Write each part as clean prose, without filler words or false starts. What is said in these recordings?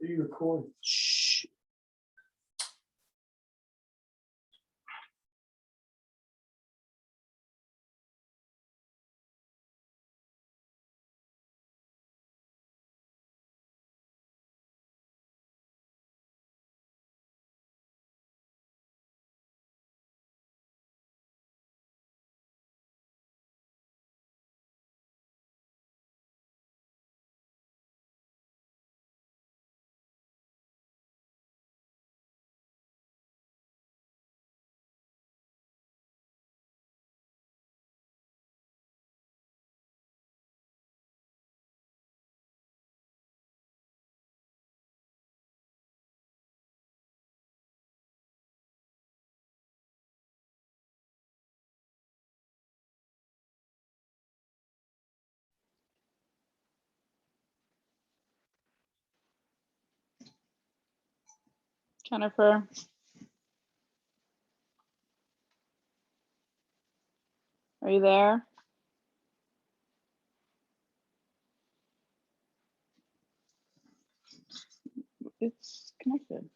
Are you recording? Shh. Jennifer. Are you there? It's connected.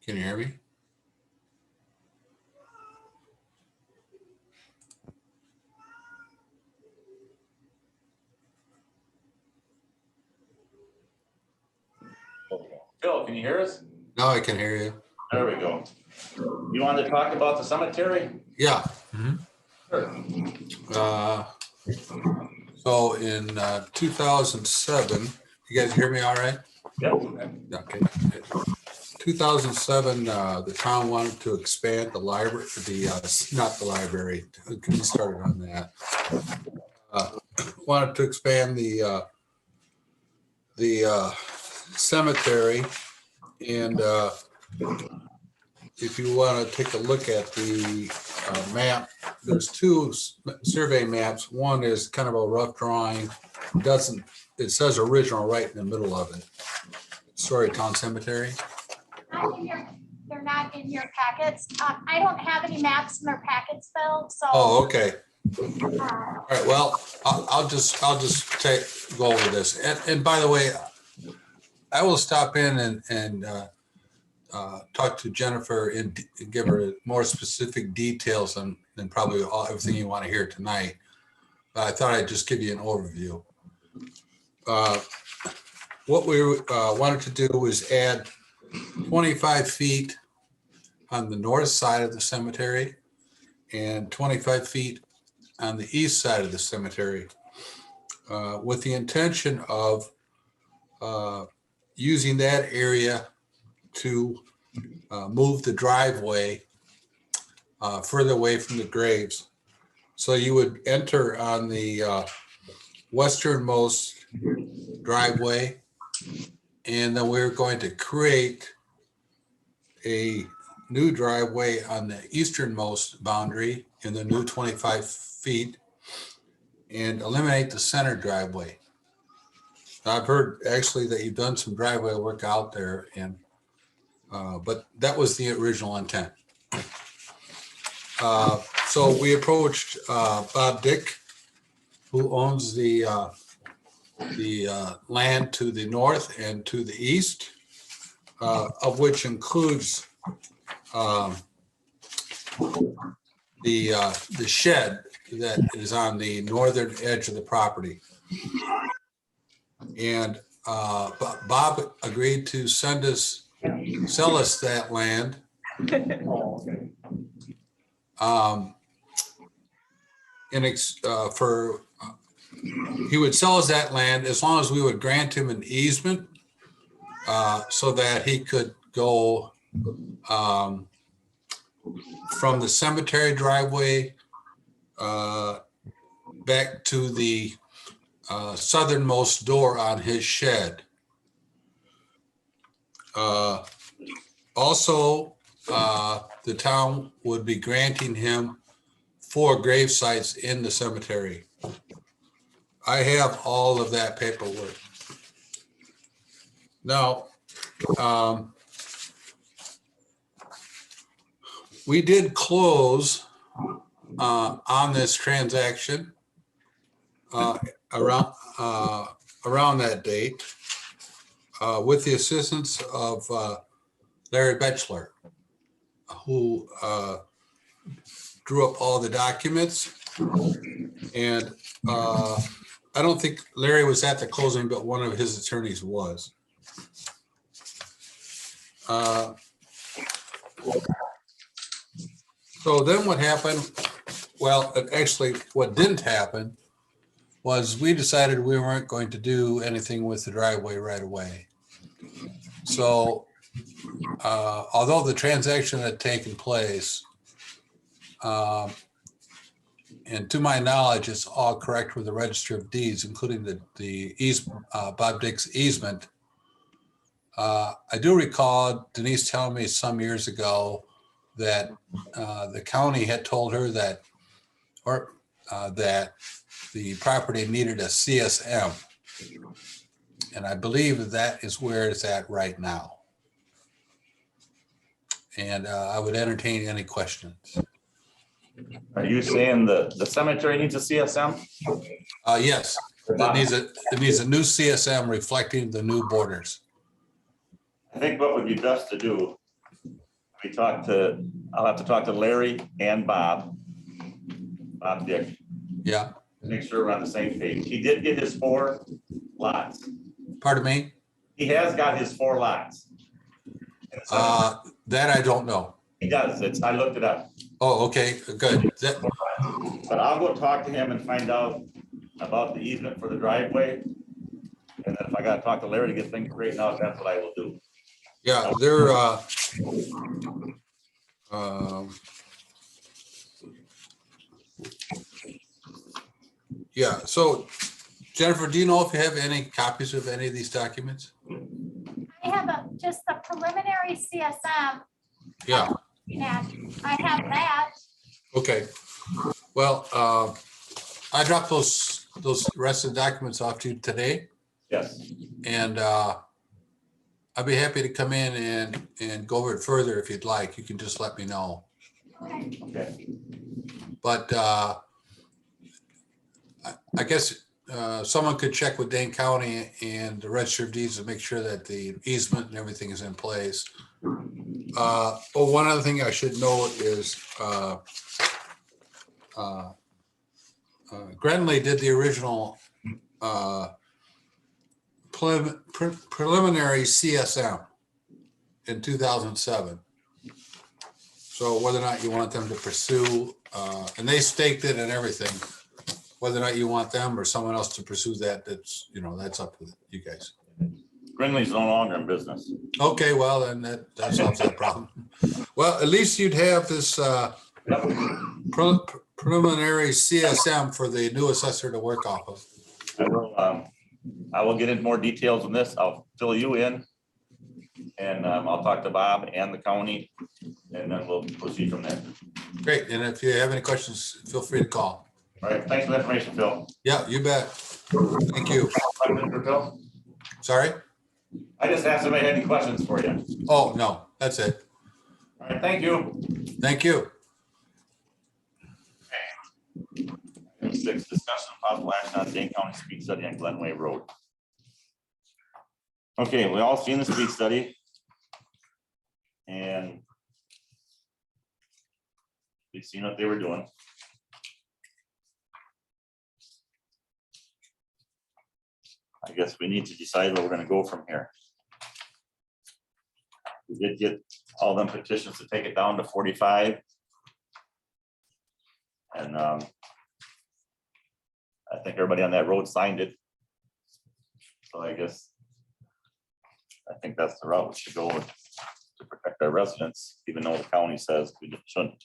Can you hear me? Phil, can you hear us? Now I can hear you. There we go. You wanted to talk about the cemetery? Yeah. Sure. So in 2007, you guys hear me all right? Yep. Okay. 2007, the town wanted to expand the library, not the library, we started on that. Wanted to expand the cemetery, and if you want to take a look at the map, there's two survey maps. One is kind of a rough drawing. It says original right in the middle of it. Storytown Cemetery. They're not in your packets. I don't have any maps in their packets, Phil, so. Oh, okay. All right, well, I'll just go over this. And by the way, I will stop in and talk to Jennifer and give her more specific details than probably everything you want to hear tonight. I thought I'd just give you an overview. What we wanted to do was add 25 feet on the north side of the cemetery and 25 feet on the east side of the cemetery, with the intention of using that area to move the driveway further away from the graves. So you would enter on the westernmost driveway, and then we're going to create a new driveway on the easternmost boundary in the new 25 feet and eliminate the center driveway. I've heard actually that you've done some driveway work out there, and but that was the original intent. So we approached Bob Dick, who owns the land to the north and to the east, of which includes the shed that is on the northern edge of the property. And Bob agreed to sell us that land. He would sell us that land as long as we would grant him an easement, so that he could go from the cemetery driveway back to the southernmost door on his shed. Also, the town would be granting him 4 grave sites in the cemetery. I have all of that paperwork. Now, we did close on this transaction around that date with the assistance of Larry Betchler, who drew up all the documents. And I don't think Larry was at the closing, but one of his attorneys was. So then what happened? Well, actually what didn't happen was we decided we weren't going to do anything with the driveway right away. So although the transaction had taken place, and to my knowledge, it's all correct with the Register of Deeds, including the Bob Dick's easement. I do recall Denise telling me some years ago that the county had told her that the property needed a CSM. And I believe that is where it's at right now. And I would entertain any questions. Are you saying the cemetery needs a CSM? Yes, it needs a new CSM reflecting the new borders. I think what would be best to do I'll have to talk to Larry and Bob Dick, Yeah, to make sure we're on the same page. He did get his 4 lots. pardon me? He has got his 4 lots. And so That I don't know. he does, I looked it up. Oh, okay, good. That- But I'll go talk to him and find out about the easement for the driveway. And then if I gotta talk to Larry to get things straightened out, that's what I will do. Yeah, they're, yeah, so Jennifer, do you know if you have any copies of any of these documents? I have just the preliminary CSM. Yeah, And I have that. okay. Well, I dropped those rest of the documents off to you today, Yes, and I'd be happy to come in and go over it further if you'd like. You can just let me know. Okay. okay, But I guess someone could check with Dane County and the Register of Deeds to make sure that the easement and everything is in place. Oh, one other thing I should note is Grenly did the original preliminary CSM in 2007. So whether or not you want them to pursue, and they staked it and everything, whether or not you want them or someone else to pursue that, that's, that's up to you guys. Grinley's no longer in business. Okay, well, then that solves that problem. Well, at least you'd have this preliminary CSM for the new assessor to work off of. I will get into more details on this. I'll fill you in. And I'll talk to Bob and the county, and then we'll proceed from there. Great, and if you have any questions, feel free to call. All right, thanks for the information, Phil. Yeah, you bet. Thank you. Questions for Phil? Sorry? I just asked if I had any questions for you. Oh, no, that's it. All right, thank you. Thank you. 6, discussion of possible action on Dane County speed study on Glenway Road. Okay, we all seen the speed study. And we've seen what they were doing. I guess we need to decide where we're gonna go from here. We did get all them petitions to take it down to 45. And I think everybody on that road signed it. So I guess I think that's the route we should go with to protect our residents, even though the county says we shouldn't.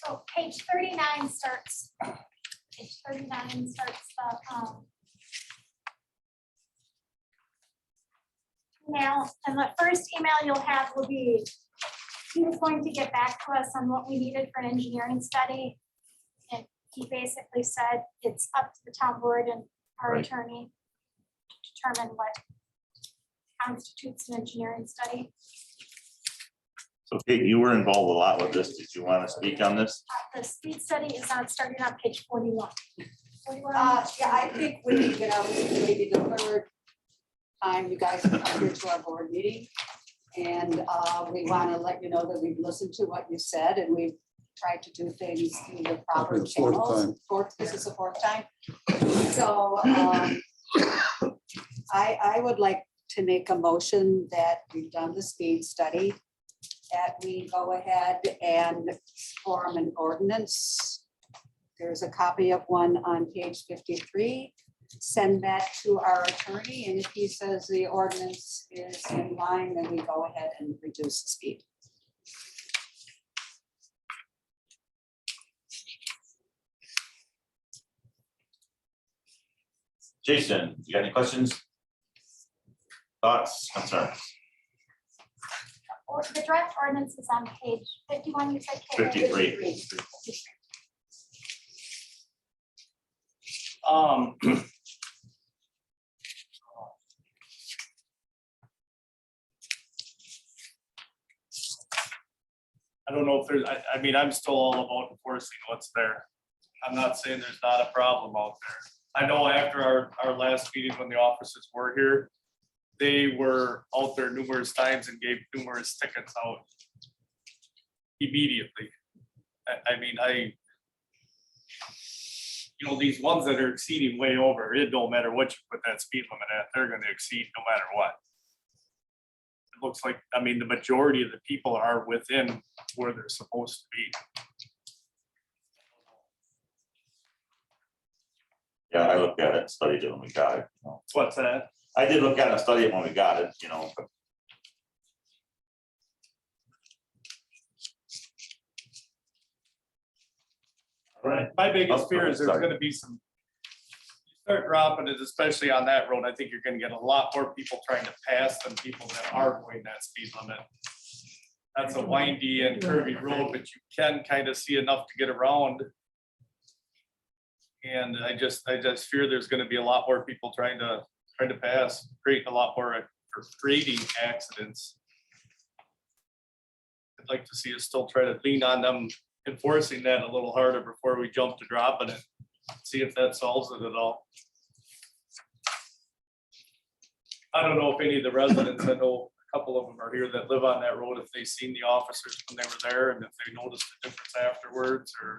So page 39 starts. Page 39 starts the email, and the first email you'll have will be, he was going to get back to us on what we needed for an engineering study. And he basically said it's up to the town board and our Right. attorney to determine what constitutes an engineering study. So Kate, you were involved a lot with this. Did you want to speak on this? The speed study is on, starting on page 41. 41. Yeah, I think we, this is maybe the third time you guys have come here to our board meeting. And we want to let you know that we've listened to what you said and we've tried to do things through the proper Okay, fourth channels. time. This is the 4th time. So I would like to make a motion that we've done the speed study, that we go ahead and form an ordinance. There's a copy of one on page 53. Send that to our attorney, and if he says the ordinance is in line, then we go ahead and reduce the speed. Jason, you got any questions? Thoughts, concerns? Or the draft ordinance is on page 51, you said. Kate, right? 53. I don't know if there's, I mean, I'm still all about enforcing what's there. I'm not saying there's not a problem out there. I know after our last meeting, when the officers were here, they were out there numerous times and gave numerous tickets out. immediately. I mean, you know, these ones that are exceeding way over, it don't matter what you put that speed limit at, they're gonna exceed no matter what. It looks like, I mean, the majority of the people are within where they're supposed to be. Yeah, I looked at it, and studied it when we got it, you know. What's that? I did look at it and study it when we got it, you know, but Right. My biggest fear is there's Sorry. gonna be some. You start dropping it, especially on that road, I think you're gonna get a lot more people trying to pass than people that are going that speed limit. That's a windy and curvy road, but you can kind of see enough to get around. And I just fear there's gonna be a lot more people trying to pass, creating a lot more, or creating accidents. I'd like to see us still try to lean on them enforcing that a little harder before we jump to dropping it. See if that solves it at all. I don't know if any of the residents, I know a couple of them are here that live on that road, if they seen the officers when they were there and if they noticed the difference afterwards, or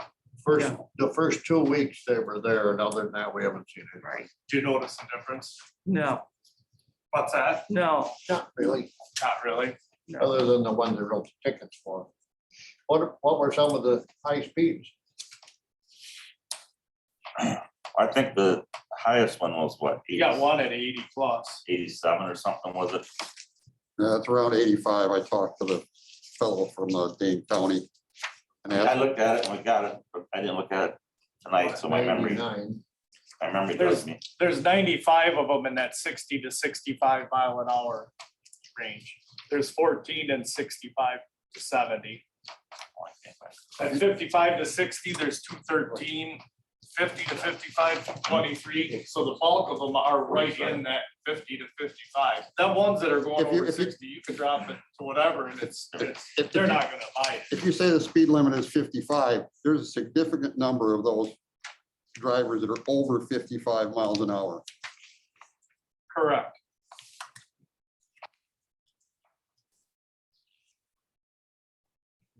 The first 2 weeks they were there, and other than that, we haven't seen it. Right. do you notice the difference? No, What's that? no, Not really, Not really. other than the ones that wrote the tickets for. What were some of the high speeds? I think the highest one was what? You got one at 80 plus. 87 or something, was it? Yeah, it's around 85. I talked to the fellow from Dane County. And I asked, looked at it and we got it, but I didn't look at it tonight, so my memory 99. does me. There's 95 of them in that 60 to 65 mile an hour range. There's 14 and 65 to 70. Oh, I can't find it. At 55 to 60, there's 213, 50 to 55, 223. So the bulk of them are right in that 50 to 55. The ones that are going If you- over if you- 60, you can drop it to whatever and if they're you- not gonna buy it. if you say the speed limit is 55, there's a significant number of those drivers that are over 55 miles an hour. Correct.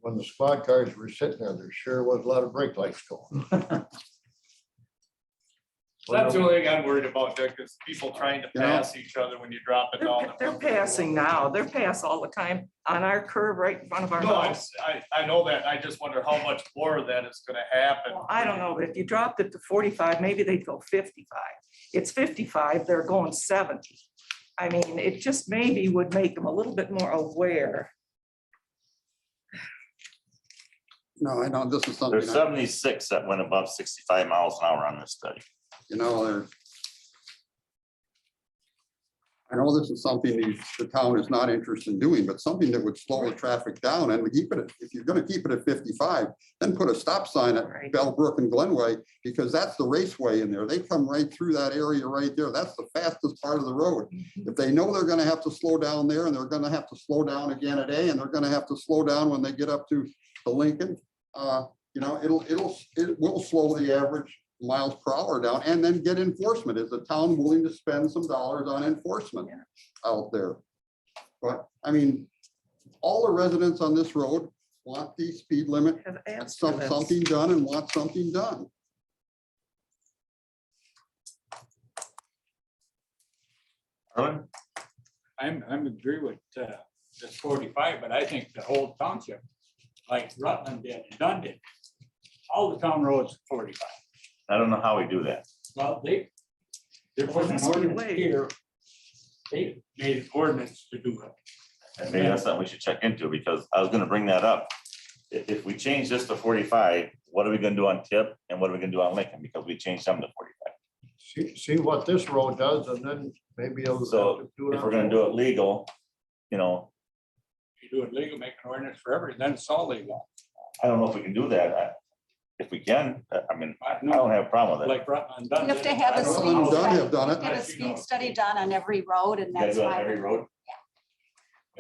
When the squad cars were sitting there sure was a lot of brake lights going. That's the only thing I'm worried about, Dick, is people trying to You know? pass each other when you drop it down. they're passing now. They're pass all the time on our curb right in front of our No, house. I know that. I just wonder how much more of that is gonna happen. Well, I don't know, but if you dropped it to 45, maybe they'd go 55. It's 55, they're going 70. I mean, it just maybe would make them a little bit more aware. No, I know this is something, There's 76 that went above 65 miles an hour on this study. you know, I know this is something the town is not interested in doing, but something that would slow the traffic down and keep it, if you're gonna keep it at 55, then put a stop sign at Right. Bellbrook and Glenway, because that's the raceway in there. They come right through that area right there. That's the fastest part of the road. If they know they're gonna have to slow down there, and they're gonna have to slow down again at A, and they're gonna have to slow down when they get up to Lincoln, you know, it will slow the average miles per hour down, and then get enforcement. Is the town willing to spend some dollars on enforcement out there? But, I mean, all the residents on this road want the speed limit, Have asked for this. something done, and want something done. Erwin? I'm agree with this 45, but I think the whole township, like Rutland did, and Dunn did, all the town roads 45. I don't know how we do that. Well, they're putting an Must be a ordinance way. here. They made an ordinance to do it. And maybe that's something we should check into, because I was gonna bring that up. If we change this to 45, what are we gonna do on Tip and what are we gonna do on Lincoln? Because we changed them to 45. See what this road does, and then maybe it'll. So if we're gonna do it legal, you know, You do it legal, make an ordinance for everything, then it's all legal. I don't know if we can do that. If we can, I mean, I No, don't have a problem with it. Like Rutland. Dunn You have did to it. have I a don't know speed how- Rutland Dunn study. have done it. Get a speed study done on every road, and You gotta that's do it on why. every road.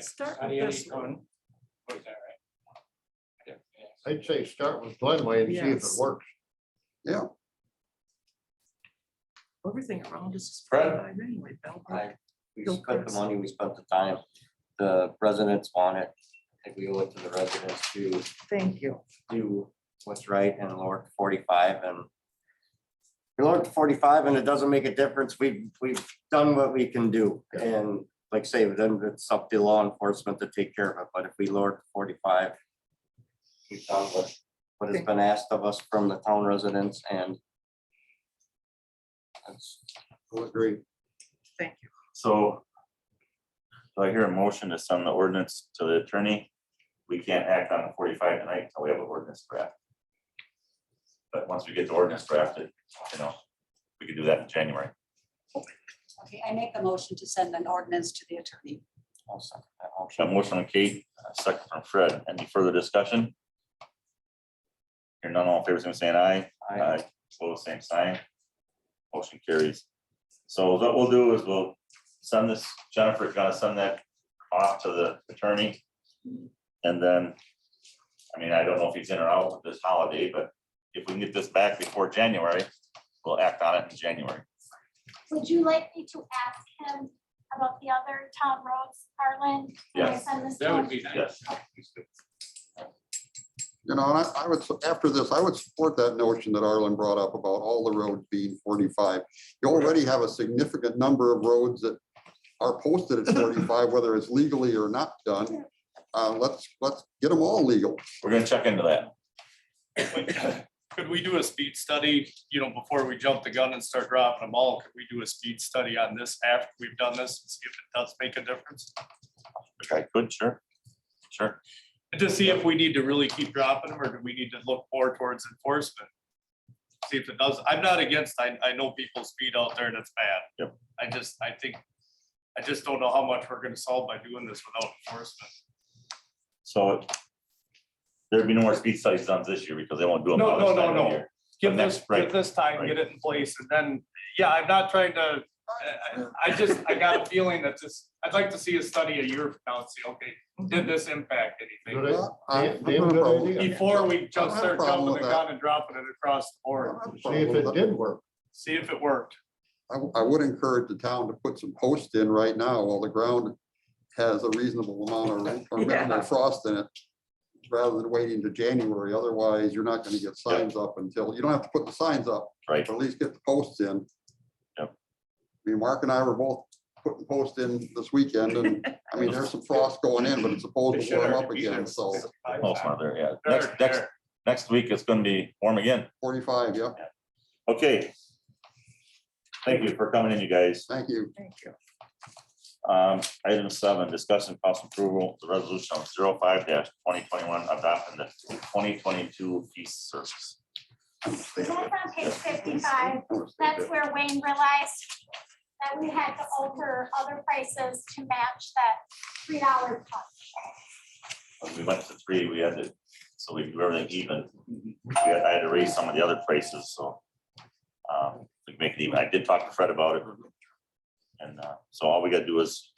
Start How do with you this need one? one. Was that right? Yeah. I'd say start with Glenway and see if it Yes. works. Yeah, Everything around us is Fred? 45 anyway. Bellbrook. We Go spent the Chris. money, we spent the time, the residents want it. think we owe it to the residents to Thank you. do what's right and lower it to 45 and we lower it to 45 and it doesn't make a difference. We've done what we can do. And like I say, then it's up to law enforcement to take care of it. But if we lower it to 45, we've done what has been asked of us from the town residents and that's I'll agree. Thank you. So do I hear a motion to send the ordinance to the attorney? We can't act on the 45 tonight until we have an ordinance draft. But once we get the ordinance drafted, we can do that in January. Okay, I make a motion to send an ordinance to the attorney. I'll second that A motion from Kate, a second from Fred. Any further discussion? Hear none, all in favor, saying aye. Aye. Opposed, same sign. Motion carries. So what we'll do is we'll send this, Jennifer's gonna send that off to the attorney. And then, I don't know if he's in or out with this holiday, but if we can get this back before January, we'll act on it in January. Would you like me to ask him about the other town roads, Arlen? When I Yes. send this to That would him? be nice. Yes. And I would, after this, I would support that notion that Arlen brought up about all the roads being 45. You already have a significant number of roads that are posted at 45, whether it's legally or not done. Let's get them all legal. We're gonna check into that. Could we do a speed study, before we jump the gun and start dropping them all? Could we do a speed study on this after we've done this and see if it does make a difference? I could, sure. Sure. And to see if we need to really keep dropping them or do we need to look more towards enforcement? See if it does. I'm not against, I know people speed out there and it's bad. Yep. I just don't know how much we're gonna solve by doing this without enforcement. So there'd be no more speed studies done this year because they won't do them. No, all this no, time no, of no. year. Give next this, break, give this time, right. get it in place and then, yeah, I'm not trying to, I got a feeling that this, I'd like to see a study a year from now and see, okay, did this impact anything? Good Well, I- idea. Damn good idea. Before we I don't just have a start problem jumping with the that. gun and dropping it across the board, See if it did work. see if it worked. I would encourage the town to put some posts in right now while the ground has a reasonable amount of or minimal Yeah. frost in it, rather than waiting to January. Otherwise, you're not gonna get signs up until, you don't have to put the signs up, Right. but at least get the posts in. Yep. Mark and I were both putting posts in this weekend, and there's some frost going in, but it's supposed to warm up again, so No, it's not there yet. There. Next week, it's gonna be warm again. 45, yep. Okay. Thank you for coming in, you guys. Thank you. Thank you. Item 7, discussion possible approval, the resolution of 05-2021 adopting the 2022 fee service. That's on page 55. That's where Wayne realized that we had to alter other prices to match that $3 cut. When we went to 3, we had to, so we do everything even. I had to raise some of the other prices, so we make it even. I did talk to Fred about it. And so all we gotta do is,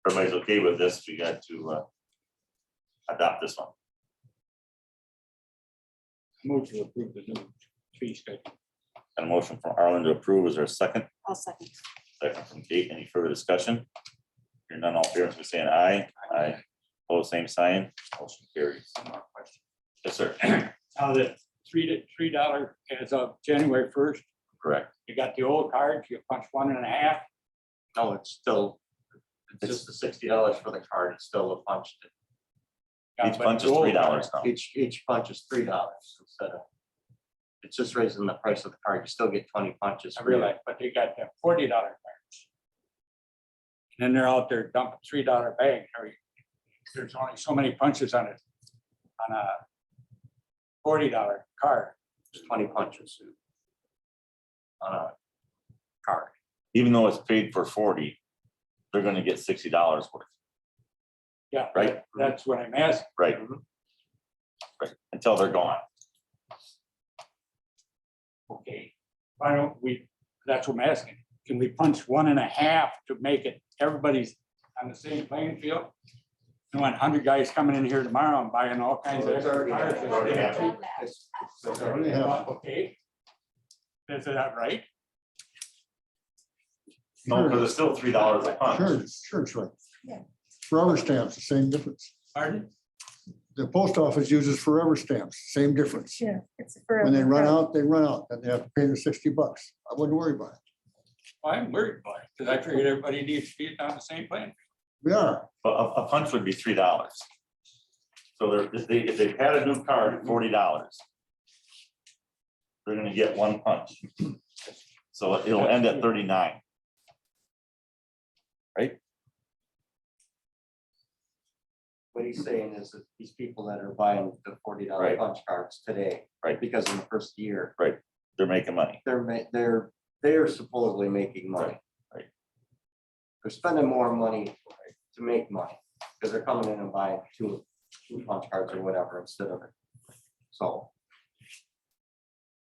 everybody's okay with this, we got to adopt this one. Move to approve the new fee schedule. And a motion from Arlen to approve. Is there a second? I'll second. Second from Kate. Any further discussion? Hearing none, all fair, saying aye. Aye. Pose same sign. Motion carries. Yes, sir. Now that $3 as of January 1st, Correct. you got the old cards, you punch 1.5. No, it's still, it's just the $60 for the card. It's still a punch. Each punch is $3 now. Each punch is $3 instead of. It's just raising the price of the card. You still get 20 punches. I realize, but they got the $40 cards. And then they're out there dumping $3 bags. There's only so many punches on it, on a $40 card. It's 20 punches. On a card. Even though it's paid for 40, they're gonna get $60 worth, Yeah. Right. That's what I'm asking. right? Right, until they're gone. Okay, why don't we, that's what I'm asking. Can we punch 1.5 to make it, everybody's on the same playing field? You want 100 guys coming in here tomorrow and buying all kinds of. Already happened. Okay. Is that right? No, because it's still $3 a punch. Sure, it's right. Rubber stamps, the same difference. Pardon? the post office uses forever stamps, same difference. Yeah, it's for. When they run out, they run out, and they have to pay the $60. I wouldn't worry about it. I'm worried about it, because I figured everybody needs to be on the same plan. We are. But a punch would be $3. So they're, if they've had a new card at $40, they're gonna get one punch. So it'll end at 39. What he's saying is that these people that are buying the $40 Right. punch cards today. Right. Because in the first year, They're making money. they're supposedly making money. Right. They're spending more money to make money, because they're coming in and buying two punch cards or whatever instead of it. So.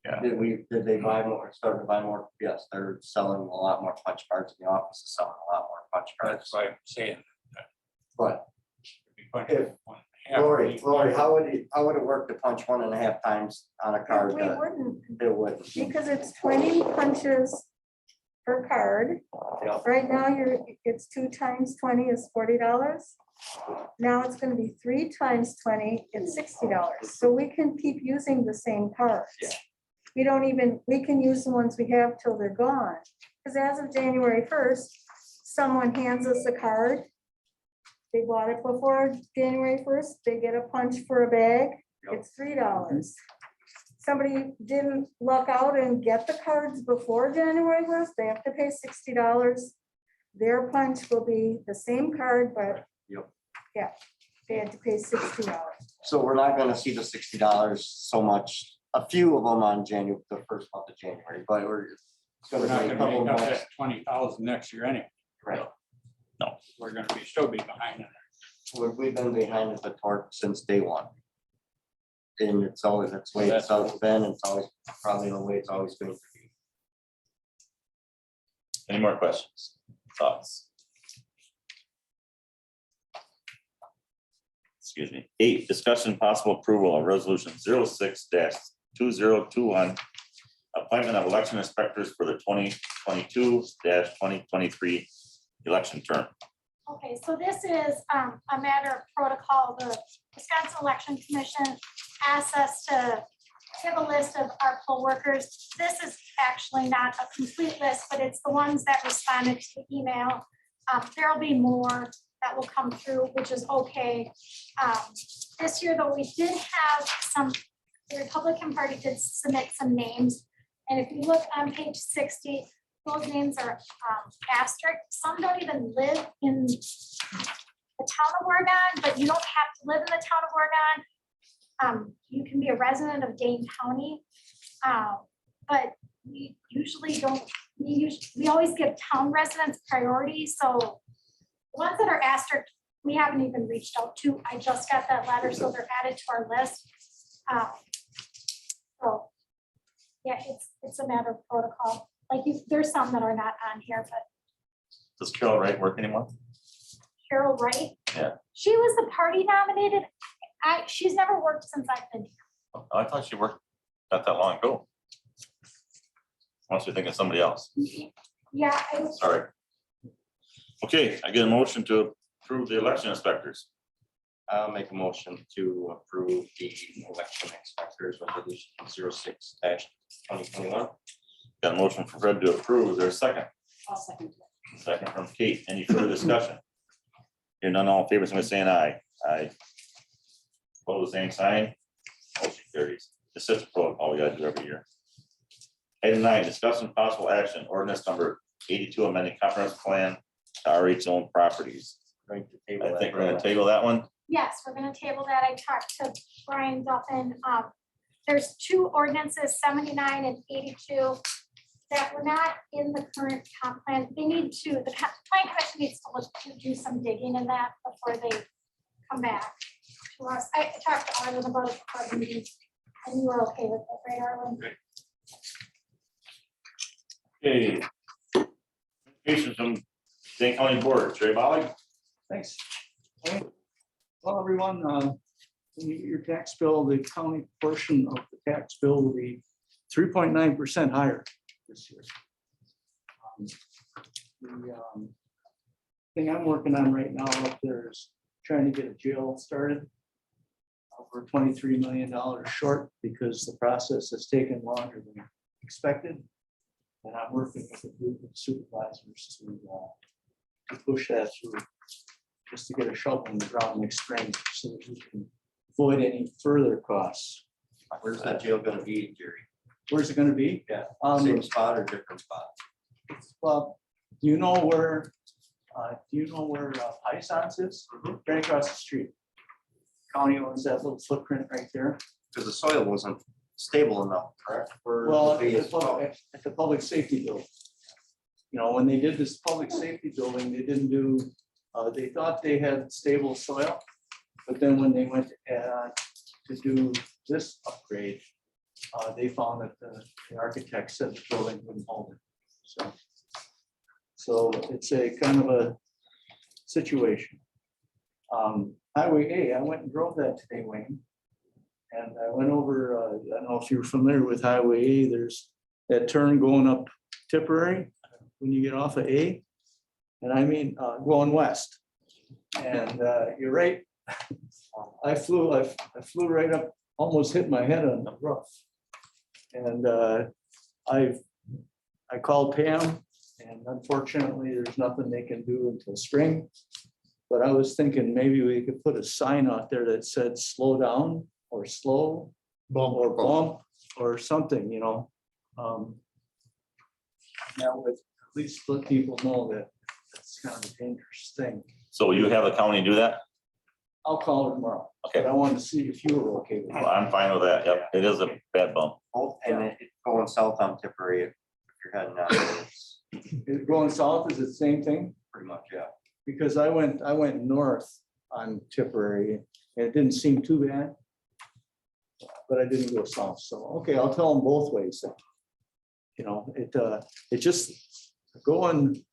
Yeah. Did they buy more, start to buy more? Yes, they're selling a lot more punch cards, in the office is selling a lot more punch cards, That's why I'm saying. but If. Lori, how would it work to punch 1.5 times on a card? We wouldn't, It would. because it's 20 punches per card. Yeah. Right now, it's 2 times 20 is $40. Now it's gonna be 3 times 20, it's $60. So we can keep using the same cards. Yeah. We can use the ones we have till they're gone. Because as of January 1st, someone hands us a card. They bought it before January 1st, they get a punch for a bag, it's $3. Somebody didn't luck out and get the cards before January 1st, they have to pay $60. Their punch will be the same card, but Yep. yeah, they had to pay $60. So we're not gonna see the $60 so much, a few of them on the first month of January, but it's We're gonna not be a gonna couple make up months. that 20,000 next year anyway. Right. We're gonna still be behind it. We've been behind the torque since day one. And it's always, that's the way it's always been, and it's always probably the way it's always going to be. Any more questions, thoughts? Excuse me. 8, discussion possible approval of resolution 06-2021. Appointment of election inspectors for the 2022-2023 election term. Okay, so this is a matter of protocol. The Wisconsin Election Commission asked us to give a list of our poll workers. This is actually not a complete list, but it's the ones that responded to the email. There'll be more that will come through, which is okay. This year, though, we did have the Republican Party did submit some names. And if you look on page 60, those names are asterisk. Some don't even live in the town of Oregon, but you don't have to live in the town of Oregon. You can be a resident of Dane County, but we usually don't. We always give town residents priority. So the ones that are asterisk, we haven't even reached out to. I just got that letter, so they're added to our list. So yeah, it's a matter of protocol. Like there's some that are not on here, but Does Carol Wright work anymore? Carol Wright. Yeah. She was the party nominated. She's never worked since I've been here. Oh, I thought she worked not that long ago. Unless you're thinking of somebody else. Yeah, I was, Sorry. Okay, I get a motion to approve the election inspectors. I'll make a motion to approve the election inspectors resolution 06-2021. Got a motion from Fred to approve. Is there a second? I'll second. Second from Kate. Any further discussion? Hearing none, all in favor, somebody saying aye. Aye. Opposed, same sign. Motion carries. This is protocol we gotta do every year. Item 9, discussion possible action, ordinance number 82, amending comprehensive plan to RH zone properties. Going to I table think that. we're gonna table that one. yes, we're gonna table that. I talked to Brian Duffin. There's 2 ordinances, 79 and 82, that were not in the current comp plan. They need to, the plan commission needs to look to do some digging in that before they come back to us. I talked to Arlen about it before the meeting, and you were okay with it, right, Arlen? Okay. Communications from Dane County Board, Trey Bollig. Thanks. Well, everyone, when you get your tax bill, the county portion of the tax bill will be 3.9% higher this year. The thing I'm working on right now up there is trying to get a jail started. we're $23 million short because the process has taken longer than expected. And I'm working with a group of supervisors to push that through, just to get a shovel in the ground next spring so that we can avoid any further costs. Where's that jail gonna be, Jerry? Where's it gonna be? Yeah, Um, same spot or different spot? Well, do you know where Pisons is? Right across the street. County owns that little footprint right there. Because the soil wasn't stable enough, correct? for Well, the base well. at the public safety building. You know, when they did this public safety building, they didn't do, they thought they had stable soil. But then when they went to do this upgrade, they found that the architect said the building wouldn't hold it. So it's a kind of a situation. Highway A, I went and drove that today, Wayne. And I went over, I don't know if you're familiar with Highway A, there's that turn going up Tipperary when you get off of A. And I mean, going west. And you're right. I flew right up, almost hit my head on the roof. And I called Pam, and unfortunately, there's nothing they can do until spring. But I was thinking maybe we could put a sign out there that said slow down or slow or bump or something, you know. That would at least let people know that it's kind of a dangerous thing. So you have the county do that? I'll call her tomorrow. Okay. But I wanted to see if you were okay with Well, it. I'm fine with that. Yep, it is a bad bump. And it going south on Tipperary, if you're heading out, it's Going south is the same thing? pretty much, yeah. Because I went north on Tipperary and it didn't seem too bad. But I didn't go south, so, okay, I'll tell them both ways. You know, it just going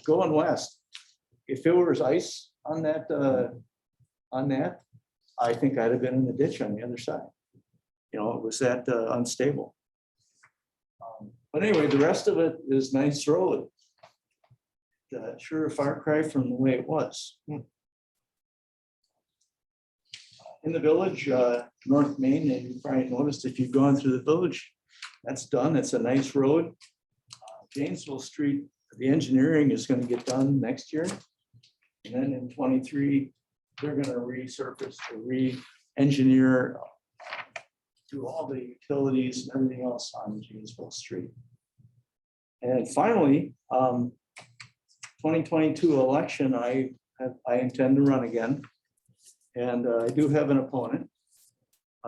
west. If it was ice on that, I think I'd have been in the ditch on the other side. You know, it was that unstable. But anyway, the rest of it is nice road. Sure a far cry from the way it was. In the village, North Main, and you probably noticed if you've gone through the village, that's done. It's a nice road. Janesville Street, the engineering is going to get done next year. And then in 23, they're going to resurface or re-engineer, do all the utilities and everything else on Janesville Street. And finally, 2022 election, I intend to run again. And I do have an opponent,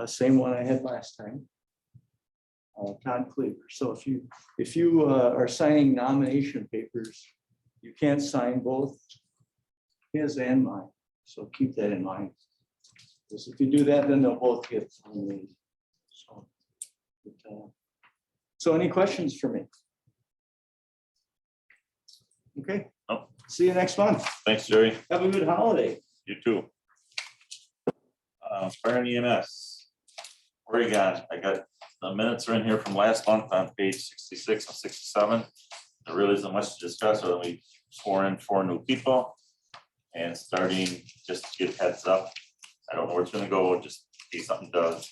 same one I had last time, Todd Cleaver. So if you are signing nomination papers, you can't sign both his and mine. So keep that in mind. Because if you do that, then they'll both get nominated. So any questions for me? Okay. No. See you next month. Thanks, Jerry. Have a good holiday. You too. Fire and EMS. Oregon, I got the minutes are in here from last month on page 66 and 67. There really isn't much to discuss, other than we swore in 4 new people. And starting, just to give heads up, I don't know where it's gonna go, just in case something does.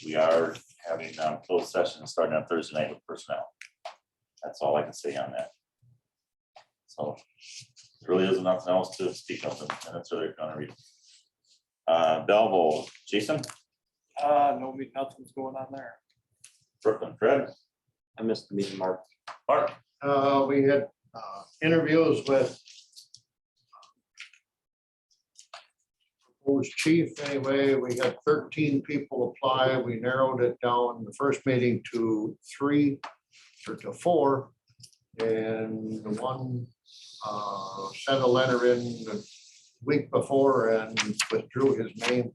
We are having closed session starting on Thursday night with personnel. That's all I can say on that. So there really isn't nothing else to speak of, and that's what they're gonna read. Belleville, Jason, No, nothing's going on there. Brooklyn, Fred, I missed the meeting, Mark. Mark, We had interviews with proposed chief. Anyway, we had 13 people apply. We narrowed it down in the first meeting to 3 or to 4. And the one sent a letter in the week before and withdrew his name.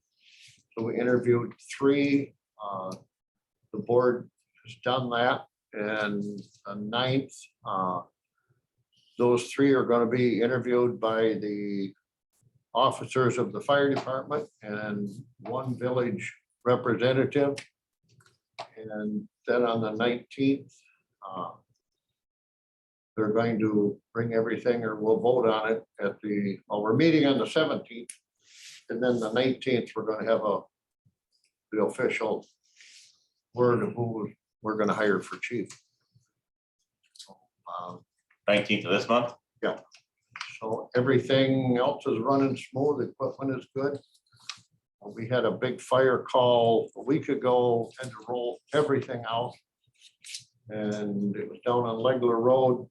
So we interviewed 3. The board has done that. And the 9th, those 3 are going to be interviewed by the officers of the fire department and 1 village representative. And then on the 19th, they're going to bring everything, or we'll vote on it at the, well, we're meeting on the 17th. And then the 19th, we're going to have the official word of who we're gonna hire for chief. Um, 19th of this month? So everything else is running smooth, equipment is good. We had a big fire call a week ago and to roll everything out. And it was down on Legler Road,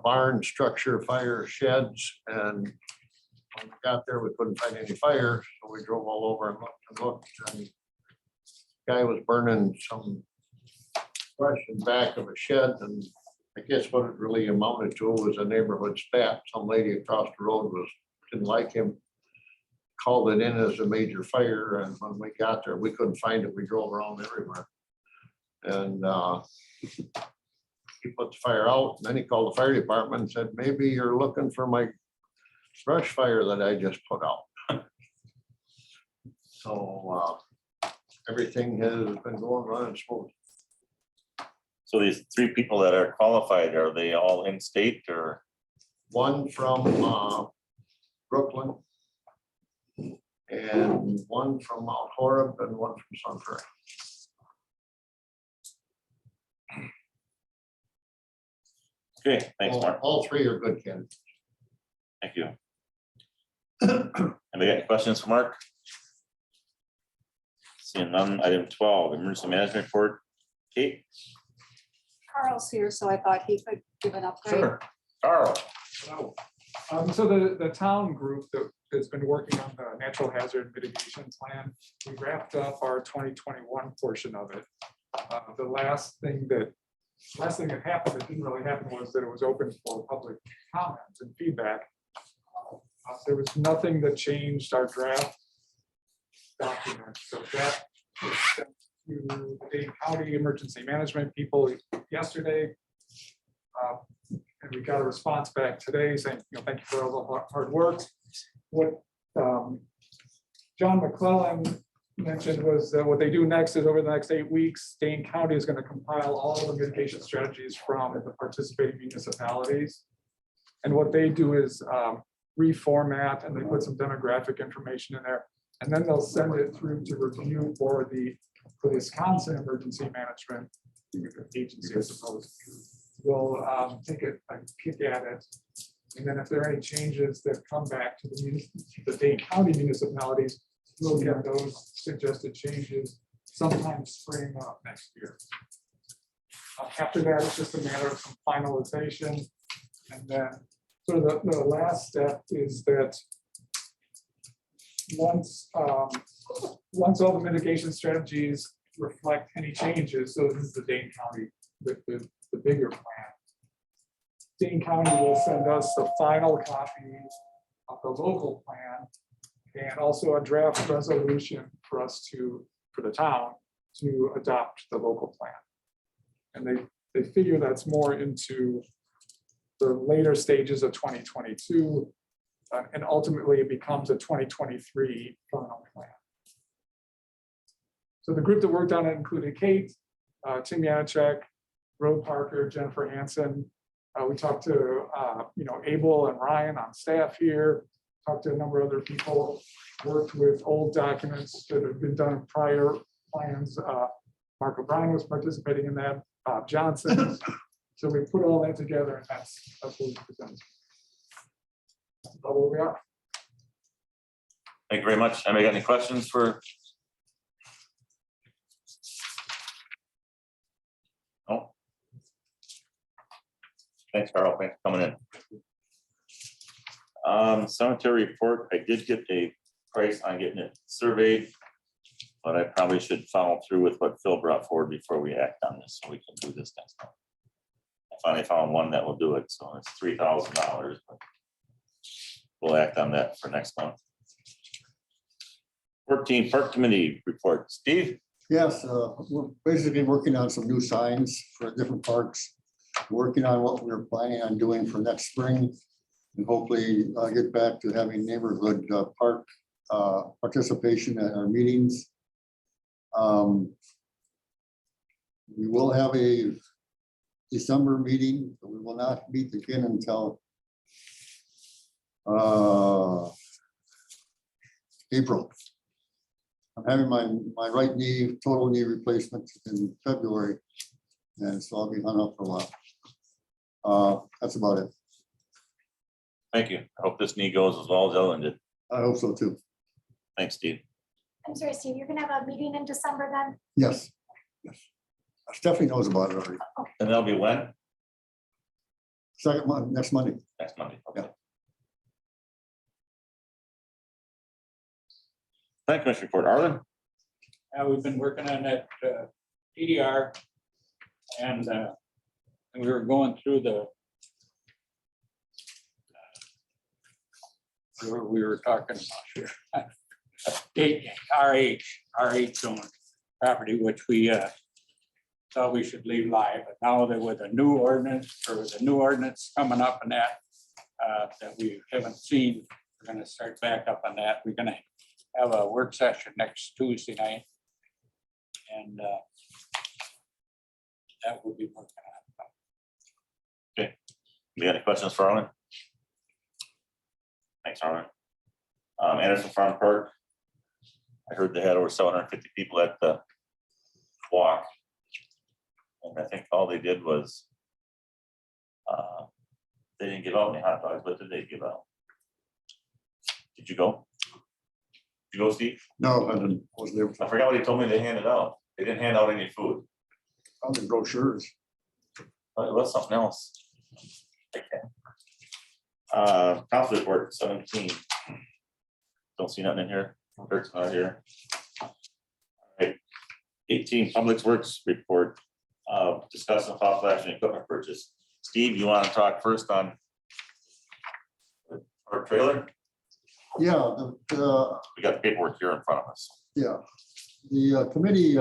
barn structure, fire sheds, and when we got there, we couldn't find any fire, so we drove all over and looked, and guy was burning some brush in back of a shed, and I guess what it really amounted to was a neighborhood spat. Some lady across the road didn't like him, called it in as a major fire, and when we got there, we couldn't find it. We drove around everywhere. And he put the fire out, and then he called the fire department and said, maybe you're looking for my brush fire that I just put out. So everything has been going running smooth. So these 3 people that are qualified, are they all in state or? One from Brooklyn, and one from Mount Horeb, and one from Sun Prairie. Okay, thanks, Mark. All 3 are good candidates. Thank you. Anybody got any questions for Mark? Seeing none, item 12, emergency management report. Kate? Carl's here, so I thought he could give an update. Sure. Carl? So the town group that has been working on the natural hazard mitigation plan, we wrapped up our 2021 portion of it. The last thing that happened that didn't really happen was that it was open for public comments and feedback. There was nothing that changed our draft document, so that was sent to the Dane County Emergency Management people yesterday. And we got a response back today saying, thank you for all the hard work. What John McClellan mentioned was that what they do next is over the next 8 weeks, Dane County is going to compile all the mitigation strategies from the participating municipalities. And what they do is reformat, and they put some demographic information in there. And then they'll send it through to review for the Wisconsin Emergency Management Agency, I suppose. We'll take a kick at it. And then if there are any changes that come back to the Dane County municipalities, we'll get those suggested changes sometime spring of next year. After that, it's just a matter of some finalization. And then sort of the last step is that once all the mitigation strategies reflect any changes, so this is the Dane County, the bigger plan. Dane County will send us the final copy of the local plan and also a draft resolution for the town to adopt the local plan. And they figure that's more into the later stages of 2022, and ultimately it becomes a 2023 final plan. So the group that worked on it included Kate, Tim Yanachek, Roe Parker, Jennifer Hansen. We talked to Abel and Ryan on staff here, talked to a number of other people, worked with old documents that have been done in prior plans. Mark O'Brien was participating in that, Bob Johnson. So we put all that together, and that's what we presented. That's about where we are. Thank you very much. Anybody got any questions for? No. Thanks, Carl. Thanks for coming in. Cemetery report. I did get a price on getting it surveyed, but I probably should follow through with what Phil brought forward before we act on this, so we can do this next month. I finally found one that will do it, so it's $3,000, but we'll act on that for next month. 14 Park Committee report. Steve? Yes, we're basically working on some new signs for different parks. Working on what we're planning on doing for next spring, and hopefully get back to having neighborhood park participation at our meetings. We will have a December meeting, but we will not meet again until April. I'm having my right knee, total knee replacement in February. And so I'll be hung up for a while. That's about it. Thank you. I hope this knee goes as well as Ellen did. I hope so too. Thanks, Steve. I'm sorry, Steve, you're gonna have a meeting in December then? Yes. Yes. Stephanie knows about it already. And that'll be when? Second month, next Monday. Next Monday. Okay. Thank you, Commissioner Report. Arlen? We've been working on that PDR. And we were going through we were talking about here. RH zone property, which we thought we should leave live, but now that with a new ordinance, or with a new ordinance coming up and that we haven't seen, we're gonna start back up on that. We're gonna have a work session next Tuesday night. And that will be working on. You got any questions for Arlen? Thanks, Arlen. Anderson Farm Park. I heard they had over 750 people at the walk. And I think all they did was they didn't give out any hot dogs, but did they give out? Did you go? Did you go, Steve? No, I didn't. Wasn't there. I forgot what he told me they handed out. They didn't hand out any food. Found the brochures. But it was something else. Okay. Council report 17. Don't see nothing in here. Kurt's not here. All right. 18, Public Works report. Discussing possible action equipment purchase. Steve, you want to talk first on our trailer? Yeah, We got the paperwork here in front of us. yeah. The committee,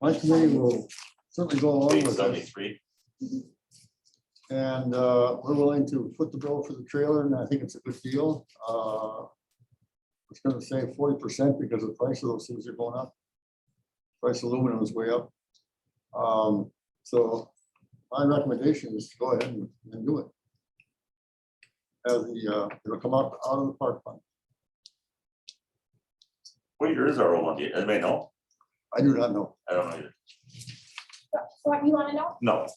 my committee will certainly go along Page with it. 73. And we're willing to foot the bill for the trailer, and I think it's a good deal. It's gonna save 40% because the price of those things are going up. Price of aluminum is way up. So my recommendation is to go ahead and do it. As it'll come out of the park fund. What year is our old one? Do you- Anybody know? I do not know. I don't know either. What you wanna know? No.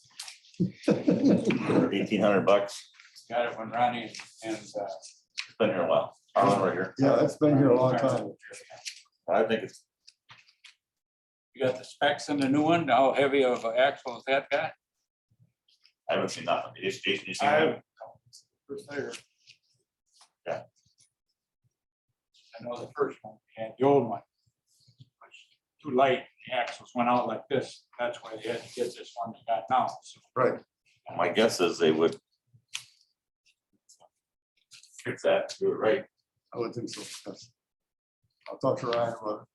1,800 bucks. Got it when Ronnie and It's been here a while. Arlen right here. Yeah, it's been here a long time. I think it's, you got the specs in the new one. How heavy of an axle is that guy? I haven't seen nothing. Jason, you seen I that? first there. I know the first one, and the old one. was Too light, the axles went out like this. That's why they had to get this one they got now. So Right. My guess is they would. Fix that, do it right. I would think so. Yes. I'll talk to Ryan about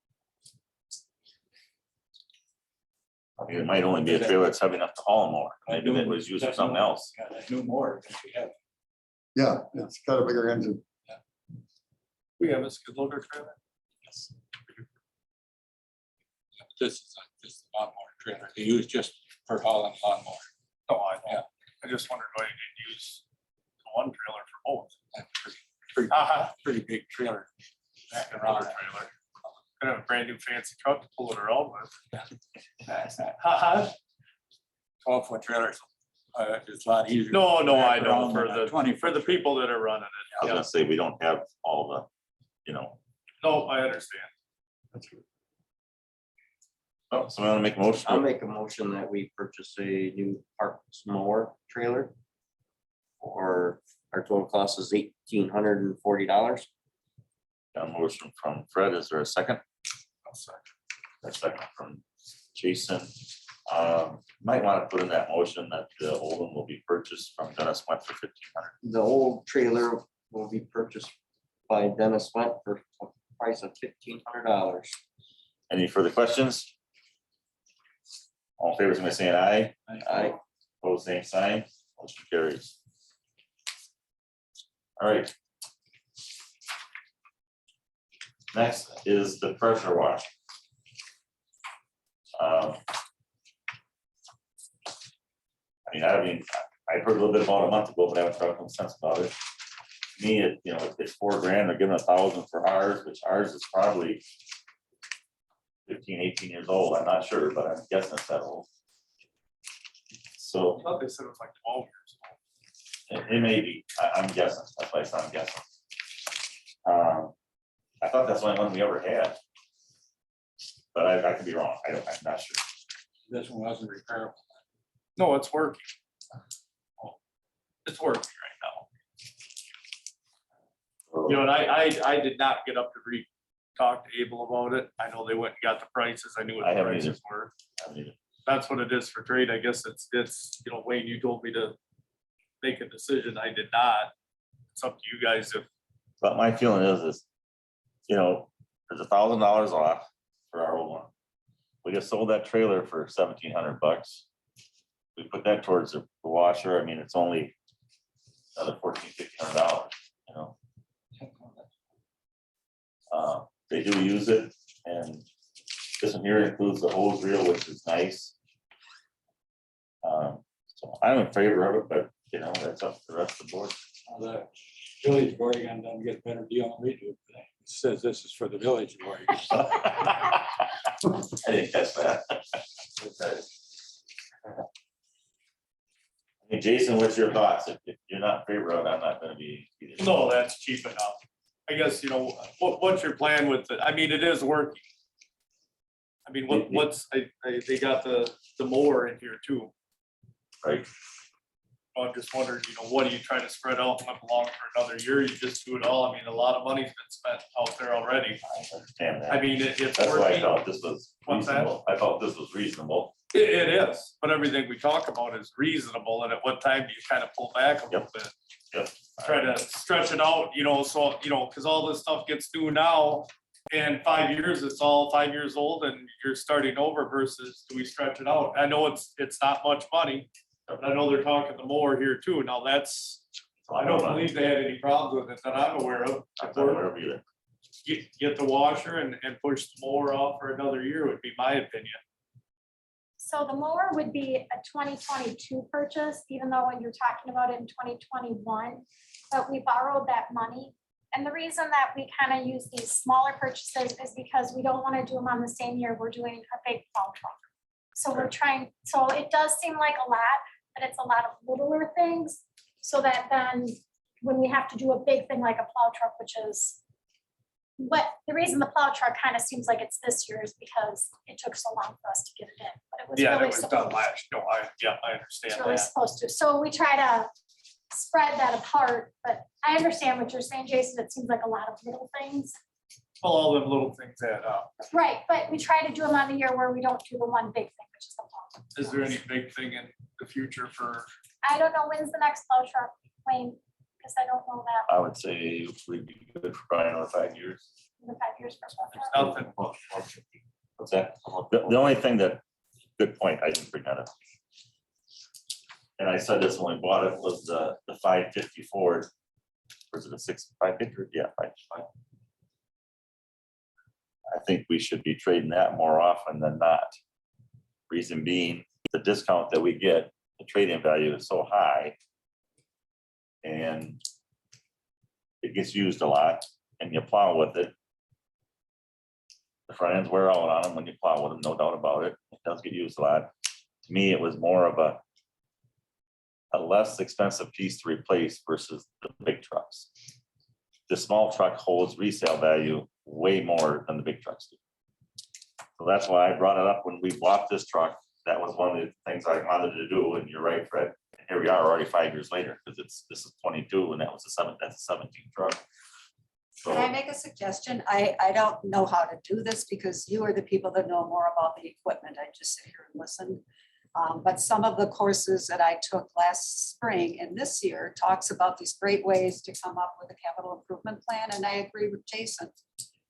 I mean, it might only be a trailer that's heavy enough to haul them more. Maybe it was used for something else. got that new more than we have. it. Yeah, it's got a bigger engine. We have a skid loader trailer. This is a lawnmower trailer. They use just for hauling lawnmower. No, I Yeah. know. I just wondered why you didn't use the one trailer for both. That's pretty, pretty big trailer. Back around. Trailer. Could have a brand new fancy truck to pull it around with. 12-foot trailers. It's a lot easier. No, no, I Back know, around for than a the, 20 for the people that are running I it. was Yeah. gonna say, we don't have all the, No, I understand. oh, somebody wanna make a motion? I'll make a motion that we purchase a new Parks mower trailer. Or our total cost is $1,840. Got a motion from Fred. Is there a second? A second from Jason. Might want to put in that motion that the old one will be purchased from Dennis Went for 1,500. The old trailer will be purchased by Dennis Went for a price of $1,500. Any further questions? All in favor, somebody saying aye. Aye. Opposed, same sign. Motion carries. All right. Next is the pressure wash. I mean, I heard a little bit about it a month ago, but I haven't talked no sense about it. to me, it, you know, it's $4,000, they're giving 1,000 for ours, which ours is probably 15, 18 years old, I'm not sure, but I'm guessing it's that old. So I thought they said it was like 12 years old. it may be, I'm guessing, that's why I said I'm guessing. I thought that's the only one we ever had. But I could be wrong, I'm not sure. This one wasn't repairable. No, it's working. It's working right now. You know, and I did not get up to talk to Abel about it. I know they went and got the prices. I knew what I the haven't prices were. I mean, That's what it is for trade. I guess it's, you know, Wayne, you told me to make a decision. I did not. It's up to you guys if, But my feeling is, you know, there's $1,000 off for our old one. We just sold that trailer for $1,700. We put that towards the washer. I mean, it's only another $1,400-$1,500, you know. They do use it, and this one here includes the hose reel, which is nice. So I'm in favor of it, but you know, that's up to the rest of the board. The Village of Oregon doesn't get a better deal than we do today. It says this is for the Village of Oregon. I didn't catch that. Hey, Jason, what's your thoughts? If you're not in favor of it, I'm not gonna be either. no, that's cheap enough. I guess, you know, what's your plan with it? I mean, it is working. I mean, they got the mower in here too. Right. I'm just wondering, you know, what are you trying to spread out and along for another year? You just do it all. I mean, a lot of money's been spent out there already. I understand that. I mean, it's That's why I working. thought this was What's that? reasonable. I thought this was reasonable. It is, but everything we talk about is reasonable. And at what time do you kind of pull back a little bit? Yep. Try to stretch it out, you know, so, you know, because all this stuff gets due now. And 5 years, it's all 5 years old and you're starting over versus do we stretch it out? I know it's not much money. But I know they're talking the mower here too. Now that's, I don't believe they had any problems with it that I'm aware of. I'm not aware of either. Get the washer and push the mower off for another year would be my opinion. So the mower would be a 2022 purchase, even though you're talking about it in 2021, but we borrowed that money. And the reason that we kind of use these smaller purchases is because we don't want to do them on the same year we're doing a big plow truck. So we're trying, so it does seem like a lot, but it's a lot of littler things. So that then when we have to do a big thing like a plow truck, which is what the reason the plow truck kind of seems like it's this year is because it took so long for us to get it in. But it was Yeah, that really was supposed done last, no, I it's understand really that. supposed to. So we try to spread that apart, but I understand what you're saying, Jason. It seems like a lot of little things. Well, all them little things add up. Right, but we try to do them on a year where we don't do the one big thing, which is the plow. Is there any big thing in the future for, I don't know when's the next plow truck, Wayne, because I don't know that I would say we'd be good for probably another 5 years. in the 5 years for plow truck. nothing? What's that? The only thing that, good point, I didn't bring that up. And I said this when we bought it was the 550 Ford. Was it a 550? Yeah, 555. I think we should be trading that more often than not. Reason being, the discount that we get, the trade-in value is so high. And it gets used a lot and you plow with it. The front ends wear out on them when you plow with them, no doubt about it. It does get used a lot. To me, it was more of a less expensive piece to replace versus the big trucks. The small truck holds resale value way more than the big trucks do. So that's why I brought it up when we bought this truck. That was one of the things I wanted to do, and you're right, Fred. Here we are already 5 years later, because this is 22 and that's a 17 truck. So Can I make a suggestion? I don't know how to do this because you are the people that know more about the equipment. I just sit here and listen. But some of the courses that I took last spring and this year talks about these great ways to come up with a capital improvement plan. And I agree with Jason.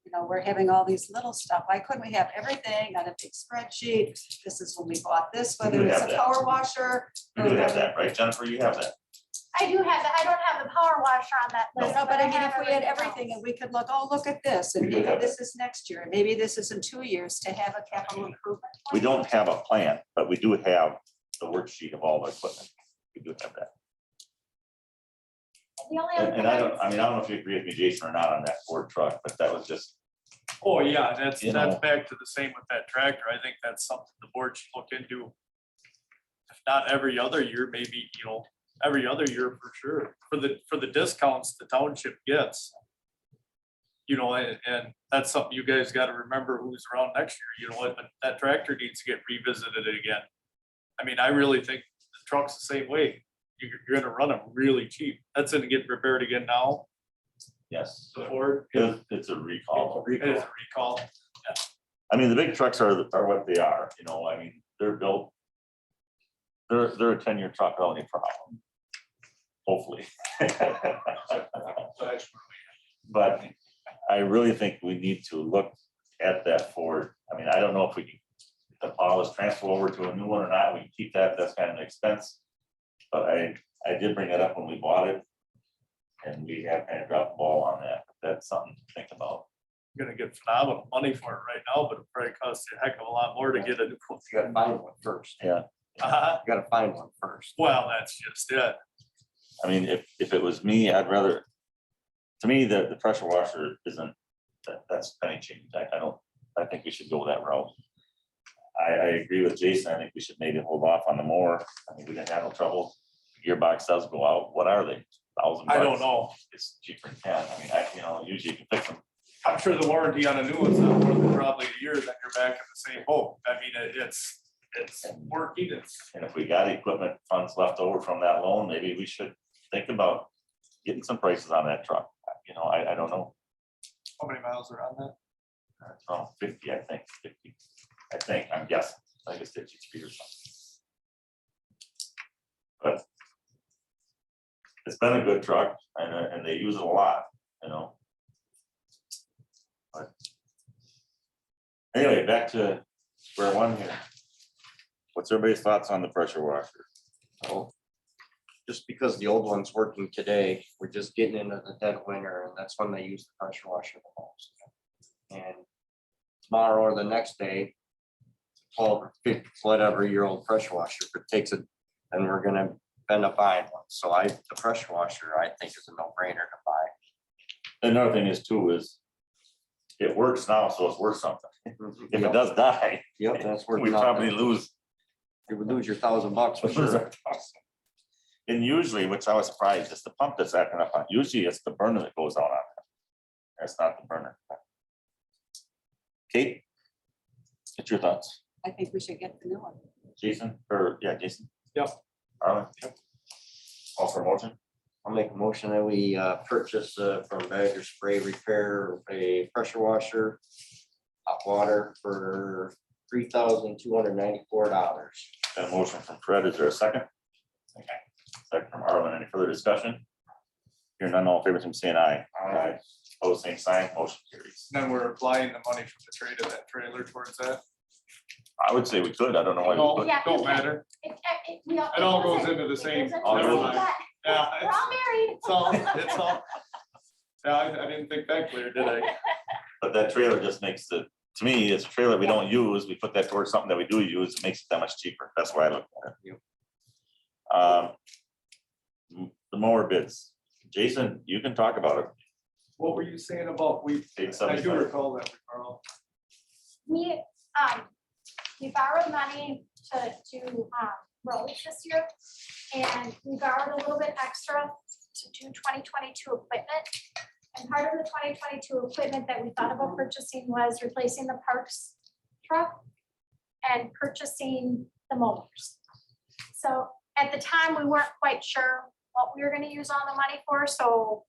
You know, we're having all these little stuff. Why couldn't we have everything on a big spreadsheet? This is when we bought this, whether do it's have a that. power washer. you do have that, right, Jennifer? You have that. I do have that. I don't have the power washer on that list. No, but I mean, have if we had everything everything and else. we could look, oh, look at this, and We do maybe have this is next year, and maybe this is in 2 years to have a capital improvement. We don't have a plan, but we do have the worksheet of all the equipment. We do have that. The only other And thing I I don't, would I mean, I don't know if you agree with me, Jason, or not on that Ford truck, but that was just, Oh, yeah, that's You know. back to the same with that tractor. I think that's something the board should look into. If not every other year, maybe, every other year for sure, for the discounts the township gets. And that's something you guys gotta remember who's around next year, but that tractor needs to get revisited again. I mean, I really think the truck's the same way. You're gonna run them really cheap. That's gonna get repaired again now, yes, the Ford. it's a recall. It is a recall. I mean, the big trucks are what they are, I mean, they're built. They're a 10-year truck without any problem. Hopefully. But I really think we need to look at that Ford. I mean, I don't know if we can, if the plow is transfer over to a new one or not, we can keep that, that's kind of an expense. But I did bring that up when we bought it. And we have kind of dropped the ball on that. That's something to think about. Gonna get phenomenal money for it right now, but it probably costs a heck of a lot more to get a new one. You gotta find one first. Yeah, You gotta find one first. Well, that's just it. I mean, if it was me, I'd rather, to me, the pressure washer isn't, that's penny change. I think we should go that route. I agree with Jason. I think we should maybe hold off on the more. I mean, we didn't have no trouble. Gearbox does go out. What are they? $1,000? I don't know. It's cheaper than 10. I mean, usually you can fix them. I'm sure the warranty on a new one's not more than probably a year, then you're back in the same boat. I mean, it's working, And if we got equipment funds left over from that loan, maybe we should think about getting some prices on that truck. I don't know. how many miles are on that? It's around 50, I think, 50. I'm guessing. I think it's 53 or something. But it's been a good truck and they use it a lot, But anyway, back to square one here. What's everybody's thoughts on the pressure washer? So, just because the old one's working today, we're just getting into the dead winter, and that's when they use the pressure washer the most. And tomorrow or the next day, 12 or 50, whatever year old pressure washer, if it takes it, then we're gonna end up buying one. So the pressure washer, I think, is a no-brainer to buy. Another thing is too, is it works now, so it's worth something. If it does die, Yep, that's worth we nothing. probably lose. You would lose your $1,000 for sure. And usually, which I was surprised, it's the pump that's acting up on, usually it's the burner that goes out on it. That's not the burner. Kate? What's your thoughts? I think we should get the new one. Jason, Jason? Yep. Arlen? All for motion? I'll make a motion that we purchase from Badger Spray Repair a pressure washer, hot water for $3,294. Got a motion from Fred, is there a second? Second from Arlen, any further discussion? Hearing none, all in favor, saying aye. Aye. Opposed, same sign, motion carries. Then we're applying the money from the trade of that trailer towards that. I would say we could, I don't know why we No, couldn't. Yeah, don't you can. matter. It It all goes into the same. All never goes mind. Yeah, Yeah, we're all married. it's all, yeah, I didn't think that clear, did I? But that trailer just makes to me, it's a trailer we don't use, we put that towards something that we do use, it makes it that much cheaper, that's why I look at it. The mower bids, Jason, you can talk about it. What were you saying about, I do 875. recall that, Carl. We borrowed money to do roads this year. And we borrowed a little bit extra to do 2022 equipment. And part of the 2022 equipment that we thought about purchasing was replacing the parks truck and purchasing the mowers. So at the time, we weren't quite sure what we were gonna use all the money for, so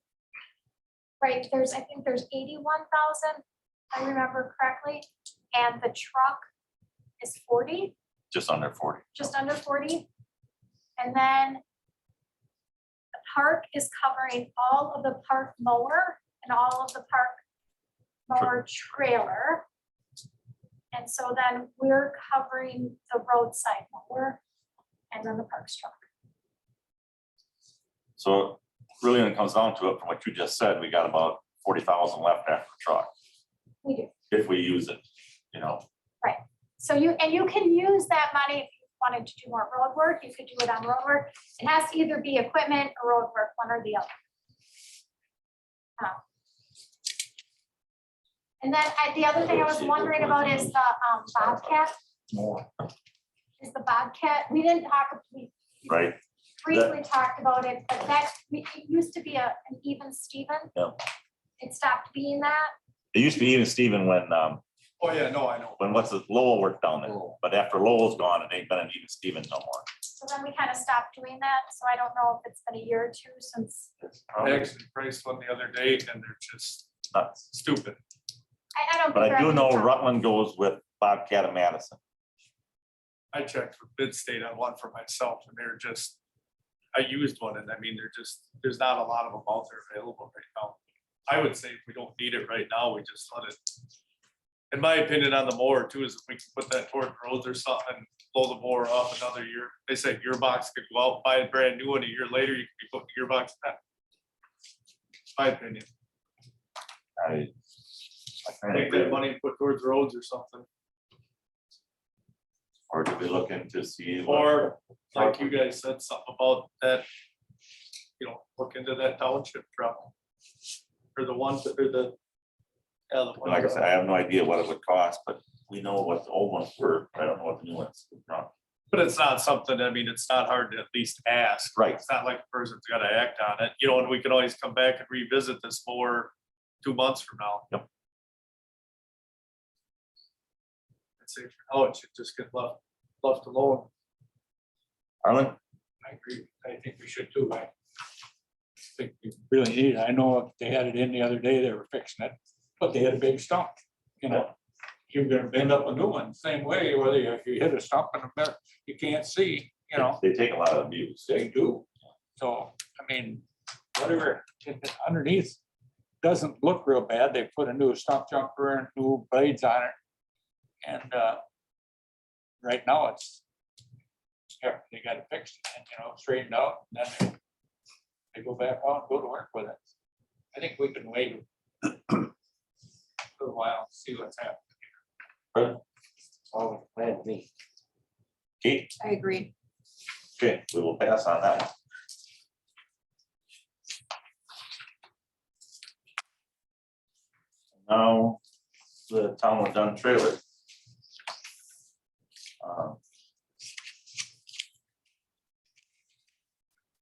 right, I think there's 81,000, I remember correctly, and the truck is 40, Just under 40. just under 40. And then the park is covering all of the park mower and all of the park mower trailer. And so then we're covering the roadside mower and then the parks truck. So really, when it comes down to it, from what you just said, we got about 40,000 left after the truck, We do. if we use it, So you can use that money if you wanted to do more road work, you could do it on road work. It has to either be equipment or road work, one or the other. And then the other thing I was wondering about is the Bobcat. Is the Bobcat, we didn't talk, we Right, briefly talked about it, but that, it used to be an even Steven. Yeah. It stopped being that. it used to be even Steven when, Oh, yeah, no, I know. when what's the Lowell worked down there, but after Lowell's gone, it ain't been an even Steven no more. So then we kind of stopped doing that. So I don't know if it's been a year or two since. I actually priced one the other day and they're just Nuts. stupid. I don't. But think I do they're know having a problem. Rutland goes with Bobcat and Madison. I checked for bid state on one for myself and they're just, I used one and I mean, they're just, there's not a lot of them out there available right now. I would say if we don't need it right now, we just let it. In my opinion on the mower too, is if we can put that toward roads or something, blow the mower off another year. They say gearbox could go out, buy a brand new one, a year later, you could be putting gearbox back. My opinion. I Take that money and put towards roads or something. Or do we look into see? what- Or like you guys said, something about that, you know, look into that township truck. Or the ones that are the. Yeah, the Like I ones said, I have no idea what it would cost, but we know what the old ones were. I don't know what the new ones are. But it's not something, I mean, it's not hard to at least ask. Right. It's not like the person's gotta act on it, you know, and we can always come back and revisit this more 2 months from now. Yep. I'd say for now, it should just get left alone. Arlen? I agree. I think we should too. I think we really need it. I know if they had it in the other day, they were fixing it, but they had a big stump, you know. You're gonna bend up a new one, same way, whether if you hit a stump in the middle, you can't see, you know, They take a lot of abuse. they do. So, I mean, whatever, underneath doesn't look real bad. They put a new stump jumper and new blades on it. And right now it's, yeah, they got it fixed and, you know, straightened out, and then they go back out and go to work with it. I think we can wait a little while, see what's happening. Oh, plan me. Kate? I agree. Okay, we will pass on that one. Now, the town of Dunn trailer.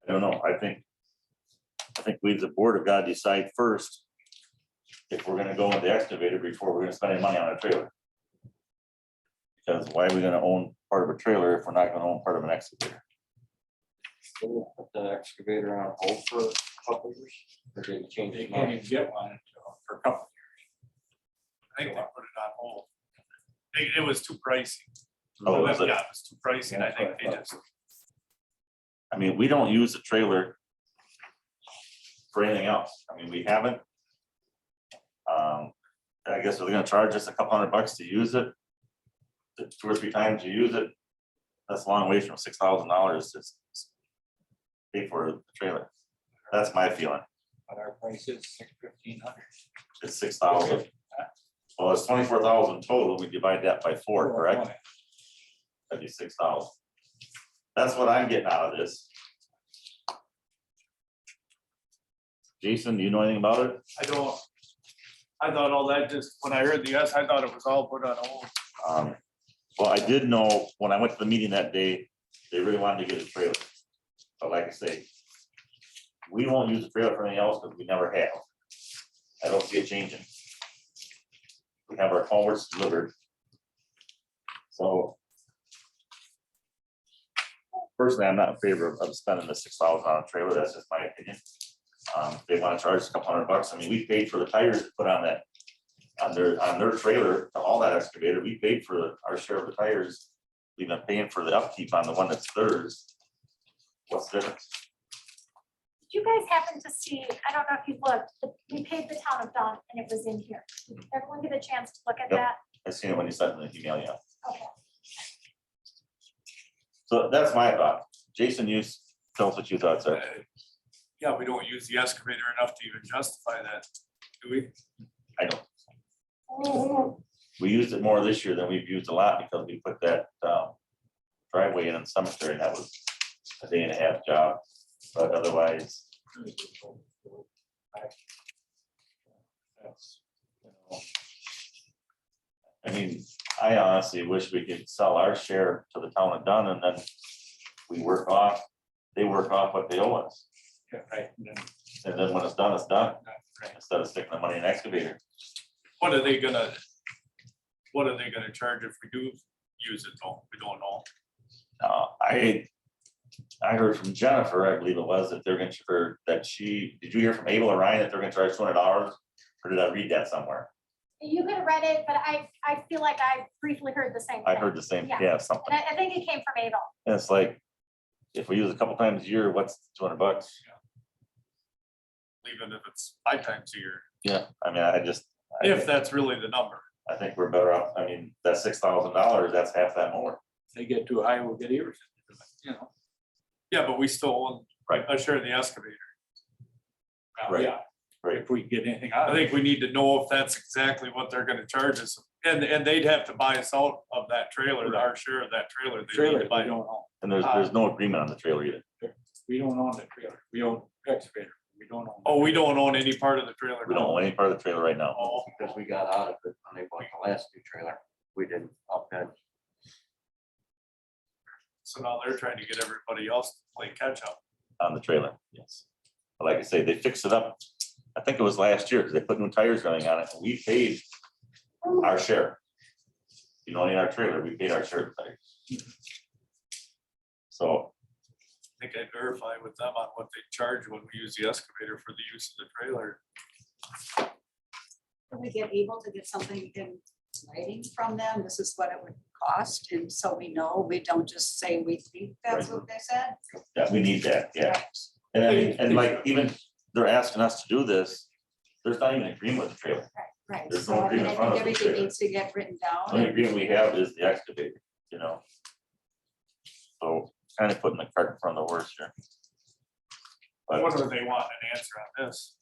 I don't know, I think we as a board have got to decide first if we're gonna go with the excavator before we're gonna spend any money on a trailer. Because why are we gonna own part of a trailer if we're not gonna own part of an excavator? So we'll put the excavator on hold for a couple years. Or did it change They its can't mind? even get one for a couple. I think they put it on hold. It was too pricey. Oh, was it? Yeah, it was too pricey, and I think they just, I mean, we don't use the trailer for anything else. I mean, we haven't. I guess they're gonna charge us a couple $100 to use it. The 2 or 3 times you use it, that's a long way from $6,000 to pay for the trailer. That's my feeling. But our price is $1,500. It's 6,000. Well, it's 24,000 total. We divide that by 4, correct? That'd be 6,000. That's what I'm getting out of this. Jason, do you know anything about it? I don't. I thought all that just, when I heard the yes, I thought it was all put on hold. Well, I did know when I went to the meeting that day, they really wanted to get a trailer. But like I say, we won't use the trailer for anything else because we never have. I don't see it changing. We have our culverts delivered. So personally, I'm not in favor of spending the 6,000 on a trailer. That's just my opinion. They want to charge us a couple $100. I mean, we paid for the tires to put on that, on their trailer, to haul that excavator. We paid for our share of the tires. We've been paying for the upkeep on the one that's theirs. What's the difference? Did you guys happen to see, I don't know if you looked, but we paid the town of Dunn and it was in here. Did everyone get a chance to look at Yep. that? I seen it when you sent in the email, yeah. Okay. So that's my thought. Jason, you tell us what you thought, sir. Yeah, we don't use the excavator enough to even justify that, do we? I know. We used it more this year than we've used a lot because we put that driveway in the cemetery, and that was a 1.5 day job. But otherwise, I mean, I honestly wish we could sell our share to the town of Dunn and then they work off what they owe us. Yeah, right. And then- And then when it's done, it's done, Right. instead of sticking the money in excavator. What are they gonna charge if we do use it though? We don't know. I heard from Jennifer, I believe it was, that they're gonna, or that did you hear from Abel or Ryan that they're gonna charge $200? Or did I read that somewhere? You could have read it, but I feel like I briefly heard the same I thing. heard the same, Yeah. yeah, something. And I think it came from Abel. And it's like, if we use a couple times a year, what's $200? Even if it's 5 times a year, Yeah, I mean, I if that's really the number. I think we're better off, I mean, that's $6,000, that's half that more. If they get too high, we'll get ears. You know. Yeah, but we still own Right. a share of the excavator. Right. Yeah. Right. If we get anything out I of it. think we need to know if that's exactly what they're gonna charge us. And they'd have to buy us out of that trailer, our share of that trailer. They need Trailer, to we buy. don't own. And there's no agreement on the trailer either. We don't own the trailer. We own excavator. We don't own. Oh, we don't own any part of the trailer. We don't now. own any part of the trailer right now. Oh, Because we got out of it when they bought the last new trailer. We didn't up that. so now they're trying to get everybody else to play catch up. On the trailer, yes. But like I say, they fixed it up, I think it was last year, because they put new tires running on it, and we paid our share. You know, in our trailer, we paid our share of tires. So, I think I'd verify with them on what they charge when we use the excavator for the use of the trailer. Can we get able to get something in writing from them? This is what it would cost, and so we know, we don't just say we think that's what they said. yeah, we need that, yeah. And I mean, and like, even they're asking us to do this, there's not even an agreement with the trailer. Right, There's so no I mean, agreement I in front think of the everything trailer. needs to get written The down. only agreement we have is the excavator, you know? So, kind of putting the cart in front of the horse here. But What do they want an answer on this?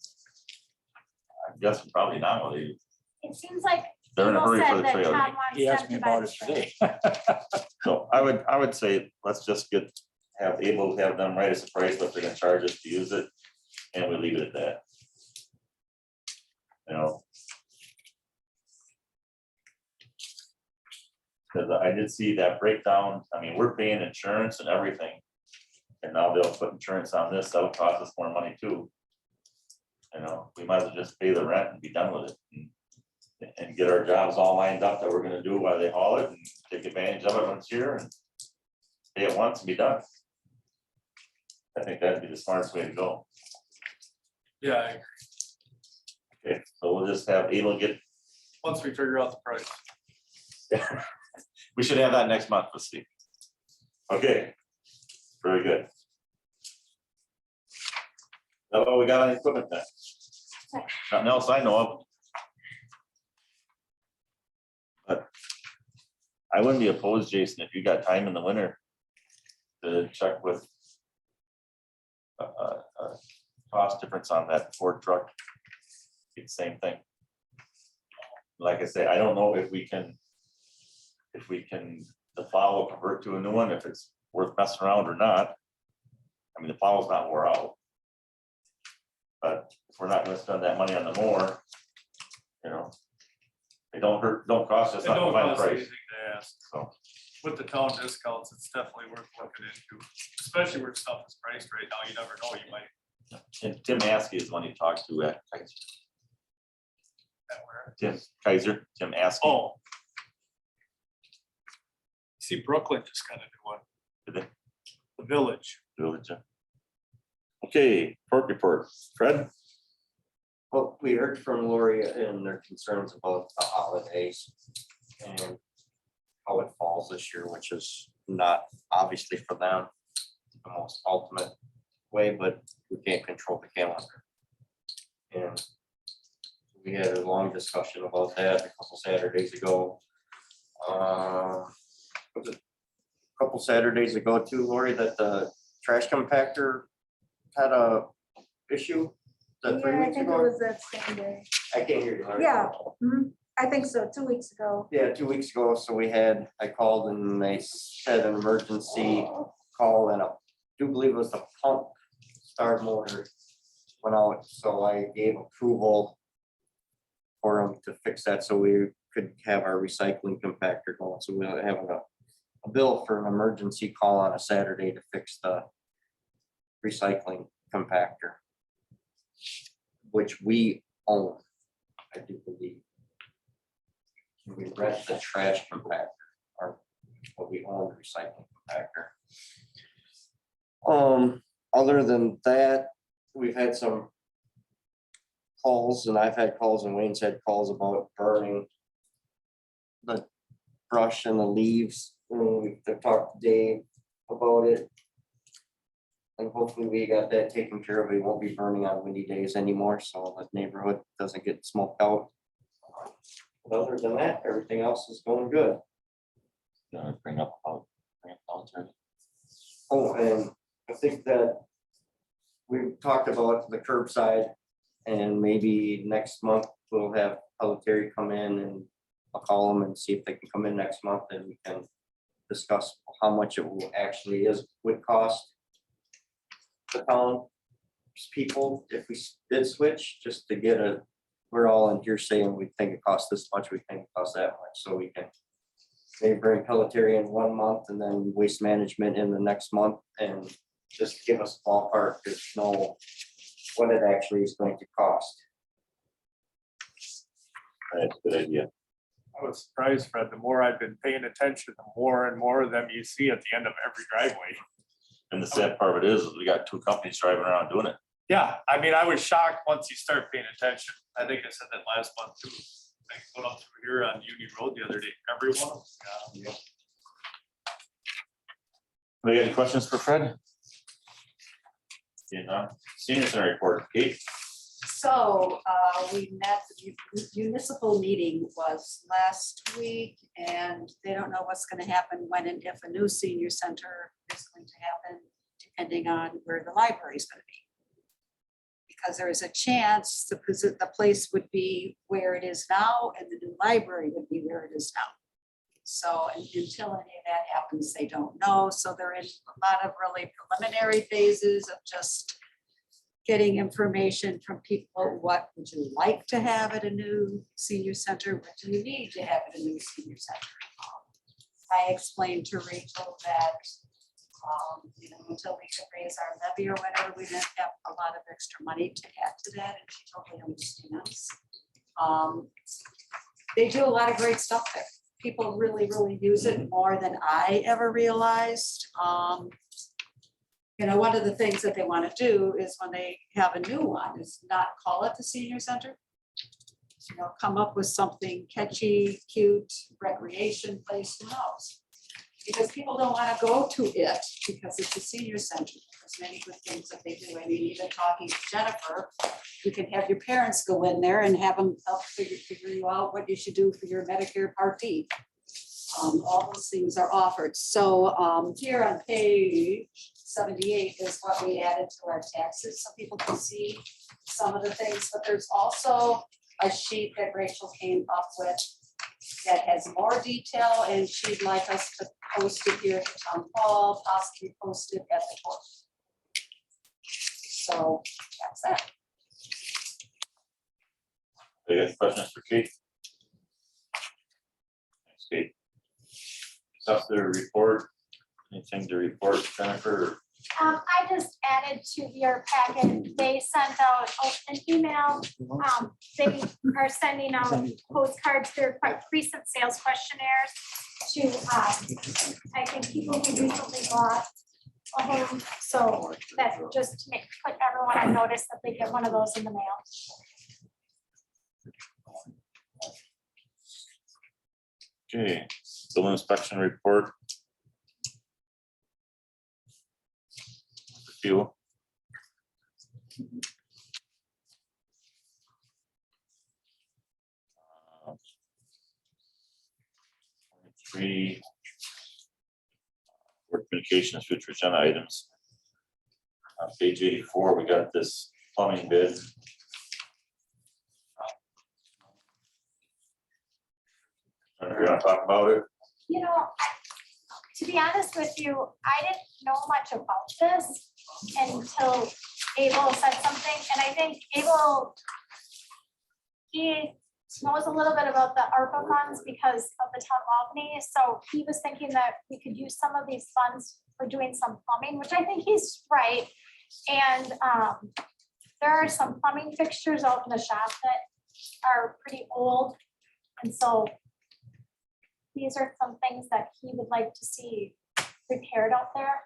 I'm guessing probably not, well, It seems like they're in a Abel hurry for said the that trailer. Tom wants He asked them me to buy about the it trailer. today. So I would say, let's just have them write us a price, what they're gonna charge us to use it, and we leave it at that. You know? Cause I did see that breakdown, I mean, we're paying insurance and everything. And now they'll put insurance on this, that'll cost us more money too. You know, we might as well just pay the rent and be done with it. And get our jobs all lined up that we're gonna do while they haul it and take advantage of it when it's here and pay it once and be done. I think that'd be the smartest way to go. Yeah, I agree. Okay, so we'll just have Abel get, Once we figure out the price. we should have that next month, let's see. Okay, very good. That's all we got on equipment then. Nothing else I know of. But I wouldn't be opposed, Jason, if you got time in the winter to check with cost difference on that Ford truck. It's the same thing. Like I say, I don't know if we can, the plow will convert to a new one, if it's worth messing around or not. I mean, the plow's not wore out. But if we're not gonna spend that money on the mower, you know, they don't cost us It nothing don't to find the cost price, anything to ask. so. With the town discounts, it's definitely worth looking into, especially where stuff is priced right now. You never know, you might. And Tim Askey is the one you talked to at That where- Tim Askey. Oh. See, Brooklyn just got a new one. Did they? The Village. Village. Okay, court report, Fred? Well, we heard from Lori and their concerns about the holidays and how it falls this year, which is not obviously for them the most ultimate way, but we can't control the calendar. And we had a long discussion about that a couple Saturdays ago. Was it a couple Saturdays ago too, Lori, that the trash compactor had a issue? That 3 Yeah, I weeks think it ago? was that same day. I can't hear you. Lori. Yeah. Mhm. I think so, 2 weeks ago. Yeah, 2 weeks ago, so I called and they said an emergency call and I do believe it was the pump start motor went out, so I gave approval for them to fix that so we could have our recycling compactor going. So we'll have a bill for an emergency call on a Saturday to fix the recycling compactor, which we own, I do believe. We rent the trash compactor, or but we own the recycling compactor. Other than that, we've had some calls, and I've had calls, and Wayne's had calls about burning the brush and the leaves. They've talked to Dave about it. And hopefully we got that taken care of. We won't be burning on windy days anymore, so the neighborhood doesn't get smoked out. But other than that, everything else is going good. Bring up about. Oh, and I think that we've talked about the curbside, and maybe next month we'll have Pelletary come in, and I'll call them and see if they can come in next month, and we can discuss how much it will actually would cost the town people if we did switch, just to get we're all in here saying we think it costs this much, we think it costs that much, so we can maybe bring Pelletary in 1 month and then Waste Management in the next month, and just give us a ballpark to know what it actually is going to cost. That's a good idea. I was surprised, Fred, the more I've been paying attention, the more and more of them you see at the end of every driveway. And the sad part of it is we got 2 companies driving around doing it. Yeah, I mean, I was shocked once you start paying attention. I think I said that last month too. I went up through here on Union Road the other day, every one of them. Yeah. We got any questions for Fred? Senior Center report, Kate. So we met, the municipal meeting was last week, and they don't know what's going to happen when and if a new senior center is going to happen, depending on where the library is going to be. Because there is a chance the place would be where it is now, and the new library would be where it is now. So until any of that happens, they don't know. So they're in a lot of really preliminary phases of just getting information from people. What would you like to have at a new senior center? What do you need to have at a new senior center? I explained to Rachel that until we could raise our levy or whatever, we didn't have a lot of extra money to add to that, and she totally understands. They do a lot of great stuff there. People really, really use it more than I ever realized. One of the things that they want to do is when they have a new one is not call it the senior center. Come up with something catchy, cute, recreation place, who knows? Because people don't want to go to it because it's a senior center. There's many good things that they do. I mean, even talking to Jennifer, you can have your parents go in there and have them help figure you out what you should do for your Medicare Part D. All those things are offered. So here on page 78 is what we added to our taxes, so people can see some of the things. But there's also a sheet that Rachel came up with that has more detail, and she'd like us to post it here at the town hall, possibly post it at the court. So that's that. Any questions for Kate? Thanks, Kate. Stuff to report, anything to report, Jennifer? I just added to your packet, they sent out an email. They are sending out postcards, they're recent sales questionnaires to, I think people who recently bought a home. So that just to put everyone on notice that they get one of those in the mail. Okay, building inspection report. You. 3. Work communications, future agenda items. On page 84, we got this plumbing bid. You're gonna talk about it? To be honest with you, I didn't know much about this until Abel said something, and I think Abel, he knows a little bit about the ARPA funds because of the town of Albany. So he was thinking that we could use some of these funds for doing some plumbing, which I think he's right. And there are some plumbing fixtures out in the shop that are pretty old. And so these are some things that he would like to see repaired out there.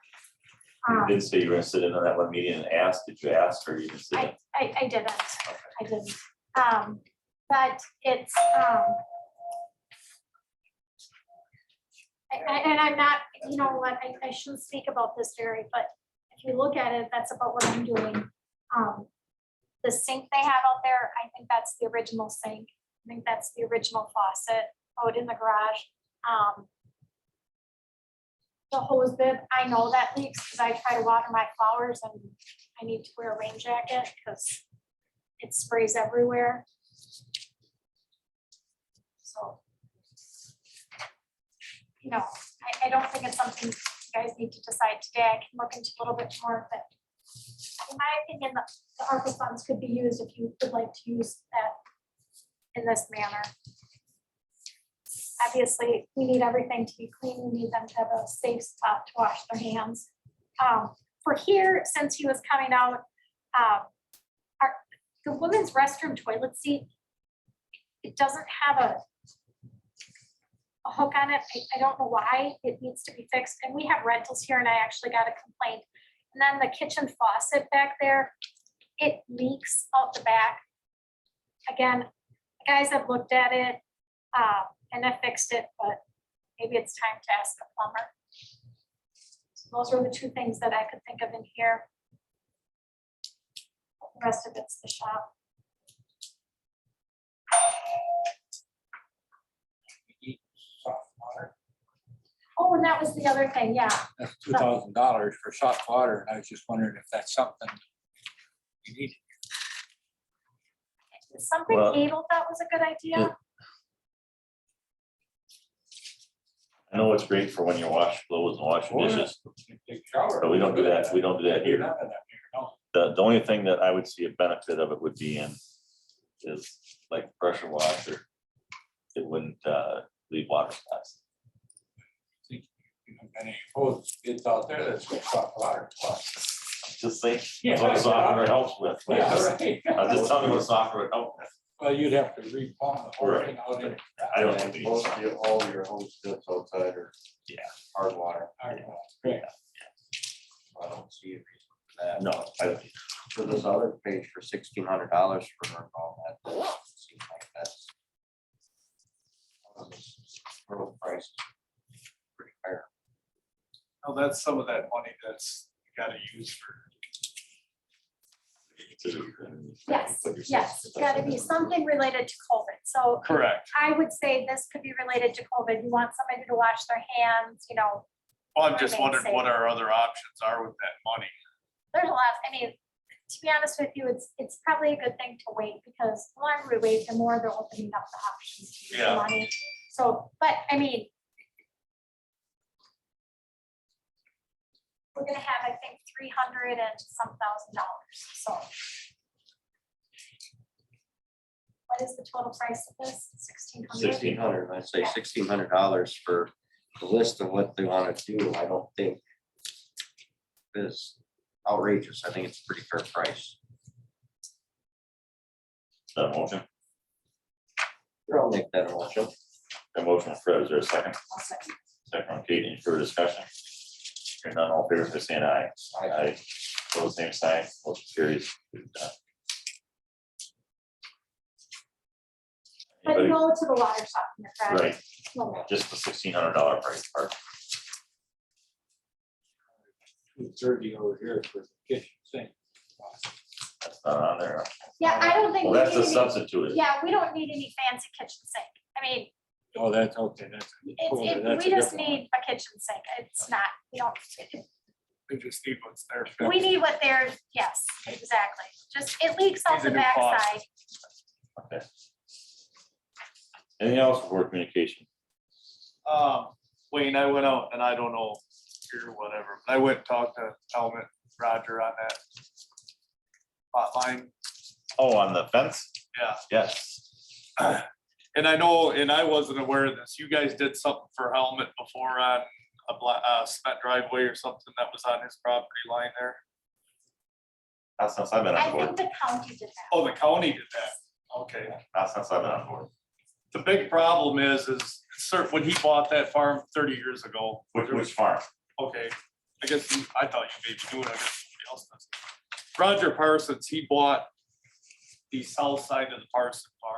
You did say you were gonna sit in on that one meeting and ask, did you ask or you didn't sit in? I didn't, I didn't. But it's, and I'm not, you know what, I shouldn't speak about this, Jerry, but if you look at it, that's about what I'm doing. The sink they have out there, I think that's the original sink. I think that's the original faucet out in the garage. The hose bib, I know that leaks because I try to water my flowers and I need to wear a rain jacket because it sprays everywhere. So, you know, I don't think it's something you guys need to decide today. I can look into a little bit more, but in my opinion, the ARPA funds could be used if you would like to use that in this manner. Obviously, we need everything to be clean. We need them to have a safe spot to wash their hands. For here, since he was coming out, the women's restroom toilet seat, it doesn't have a hook on it. I don't know why it needs to be fixed. And we have rentals here and I actually got a complaint. And then the kitchen faucet back there, it leaks out the back. Again, guys have looked at it and I fixed it, but maybe it's time to ask a plumber. So those are the two things that I could think of in here. The rest of it's the shop. Oh, and that was the other thing, yeah. That's $2,000 for soft water, and I was just wondering if that's something you need. Something Well, Abel thought was a good idea. I know it's great for when you wash clothes and wash Oh, yeah. dishes, Take a shower. but we don't do that. We don't do that here. None of that here, no. The only thing that I would see a benefit of it would be in is like pressure washer. It wouldn't leave water spots. Think you know, any hose kids out there that's got soft water. Just think, Yeah. what softener helps with. Yeah, right. I'm just telling you what softener would help with. Well, you'd have to repump the whole thing out in. I don't think we need Most of softener. your, all your hose sits outside or. Yeah. Hard water. Great. I don't see a reason for that. No, I don't. For this other page for $1,600 for all that. Seems like that's. Real price. Pretty fair. Oh, that's some of that money that's you gotta use for. Yes, yes, it's gotta be something related to COVID. So Correct. I would say this could be related to COVID. You want somebody to wash their hands, you know, Well, I'm just Remain wondering safe. what our other options are with that money. there's a lot, I mean, to be honest with you, it's probably a good thing to wait because the longer we wait, the more they're opening up the options to use the Yeah. money. So, but I mean, we're gonna have, I think, 300 and some $1,000, so. What is the total price of this? 1,600? $1,600, I'd say Yeah. $1,600 for the list of what they want to do. I don't think is outrageous. I think it's a pretty fair price. Is that a motion? I'll make that a motion. A motion, Fred, is there a second? I'll second. Second on Kate, any further discussion? Hearing none, all in favor, please say an aye. Aye. Pose same sign, motion carries. But Anybody? no to the water softener, correct? Right, No. just the $1,600 price part. $230 over here for the kitchen sink. That's not on there. Yeah, I don't think. Well, we that's a need any- substitute. Yeah, we don't need any fancy kitchen sink. I mean, Oh, that's okay, that's. we just need a kitchen sink. It's not, we don't, They just need what's there. we need what they're, yes, exactly. Just, it leaks out Needs a the new faucet. backside. Okay. Anything else for board communication? Wayne, I went out and I don't know or whatever, but I went and talked to Helmut Roger on that hotline. Oh, on the fence? Yeah, Yes. And I know, and I wasn't aware of this, you guys did something for Helmet before on a cement driveway or something that was on his property line there. Not since I've been I on board. think the county did that. Oh, the county did that. Okay. Not since I've been on board. The big problem is when he bought that farm 30 years ago. Which farm? Okay, I guess I thought you maybe knew it, I guess somebody else does. Roger Parsons, he bought the south side of the Parsons farm